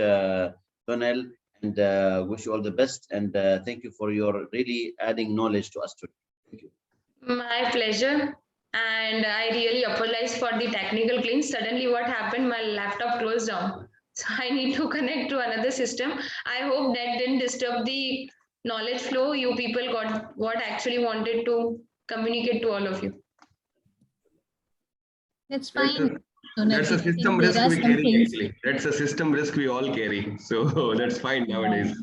Speaker 4: Sonal, and wish you all the best. And thank you for your really adding knowledge to us today. Thank you.
Speaker 5: My pleasure. And I really apologize for the technical glitch. Suddenly what happened, my laptop closed down. So I need to connect to another system. I hope that didn't disturb the knowledge flow. You people got what actually wanted to communicate to all of you.
Speaker 3: That's fine.
Speaker 1: That's a system risk we carry, actually. That's a system risk we all carry. So that's fine nowadays.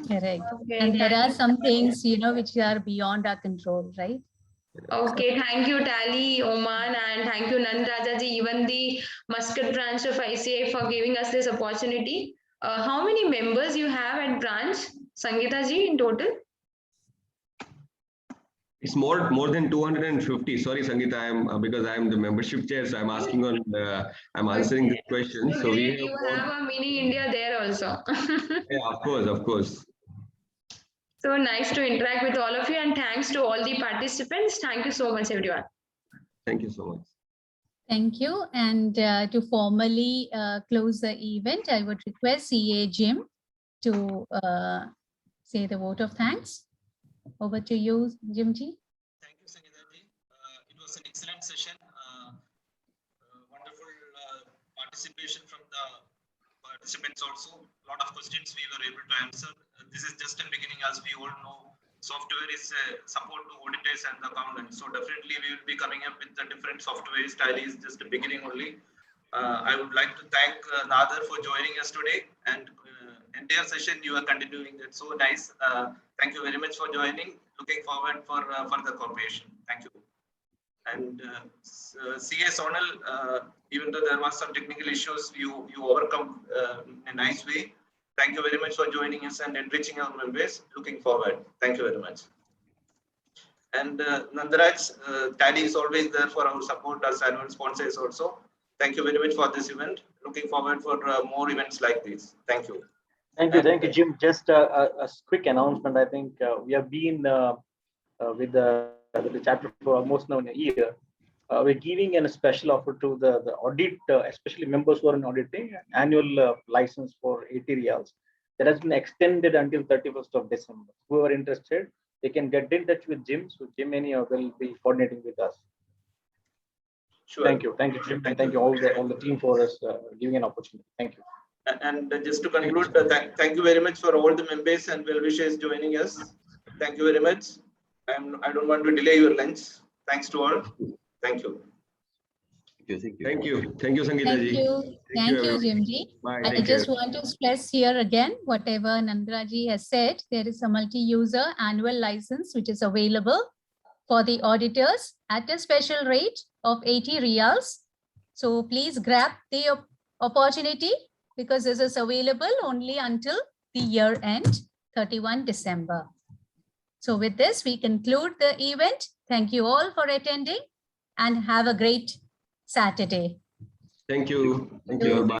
Speaker 3: Correct.
Speaker 5: Okay,
Speaker 3: And there are some things, which are beyond our control, right?
Speaker 5: Okay, thank you, Tally, Oman, and thank you, Nand Rajaji, even the Muscat branch of ICA for giving us this opportunity. How many members you have at branch, Sangeeta ji, in total?
Speaker 1: It's more than 250. Sorry, Sangeeta, because I am the membership chair, so I'm asking on. I'm answering this question. So
Speaker 5: you have a mini India there also.
Speaker 1: Yeah, of course.
Speaker 5: So nice to interact with all of you, and thanks to all the participants. Thank you so much, everyone.
Speaker 1: Thank you so much.
Speaker 3: Thank you. And to formally close the event, I would request CA Jim to say the vote of thanks. Over to you, Jim Ji.
Speaker 9: Thank you, Sangeeta ji. It was an excellent session. Wonderful participation from the participants also. A lot of questions we were able to answer. This is just a beginning, as we all know. Software is support to auditors and the accountants. So definitely we will be coming up with the different softwares. Tally is just a beginning only. I would like to thank Nader for joining us today, and entire session you are continuing. That's so nice. Thank you very much for joining. Looking forward for further cooperation. Thank you. And CA Sonal, even though there was some technical issues, you overcome in a nice way. Thank you very much for joining us and enriching our members. Looking forward. Thank you very much. And Nandaraj, Tally is always there for our support as annual sponsors also. Thank you very much for this event. Looking forward for more events like this. Thank you.
Speaker 6: Thank you, Jim. Just a quick announcement. I think we have been with the chapter for almost now in a year. We're giving a special offer to the audit, especially members who are in auditing, annual license for 80 riyals. That has been extended until 31st of December. Whoever interested, they can get in touch with Jim. So Jim will be coordinating with us.
Speaker 9: Sure.
Speaker 6: Thank you, Jim, and thank you all the team for us giving an opportunity. Thank you.
Speaker 9: And just to conclude, thank you very much for all the members and well-wishers joining us. Thank you very much. I don't want to delay your lunch. Thanks to all. Thank you.
Speaker 1: Thank you, Sangeeta ji.
Speaker 3: Thank you, Jimji.
Speaker 1: Bye.
Speaker 3: I just want to stress here again, whatever Nandraji has said, there is a multi-user annual license which is available for the auditors at a special rate of 80 riyals. So please grab the opportunity because this is available only until the year end, 31 December. So with this, we conclude the event. Thank you all for attending and have a great Saturday.
Speaker 1: Thank you. Bye.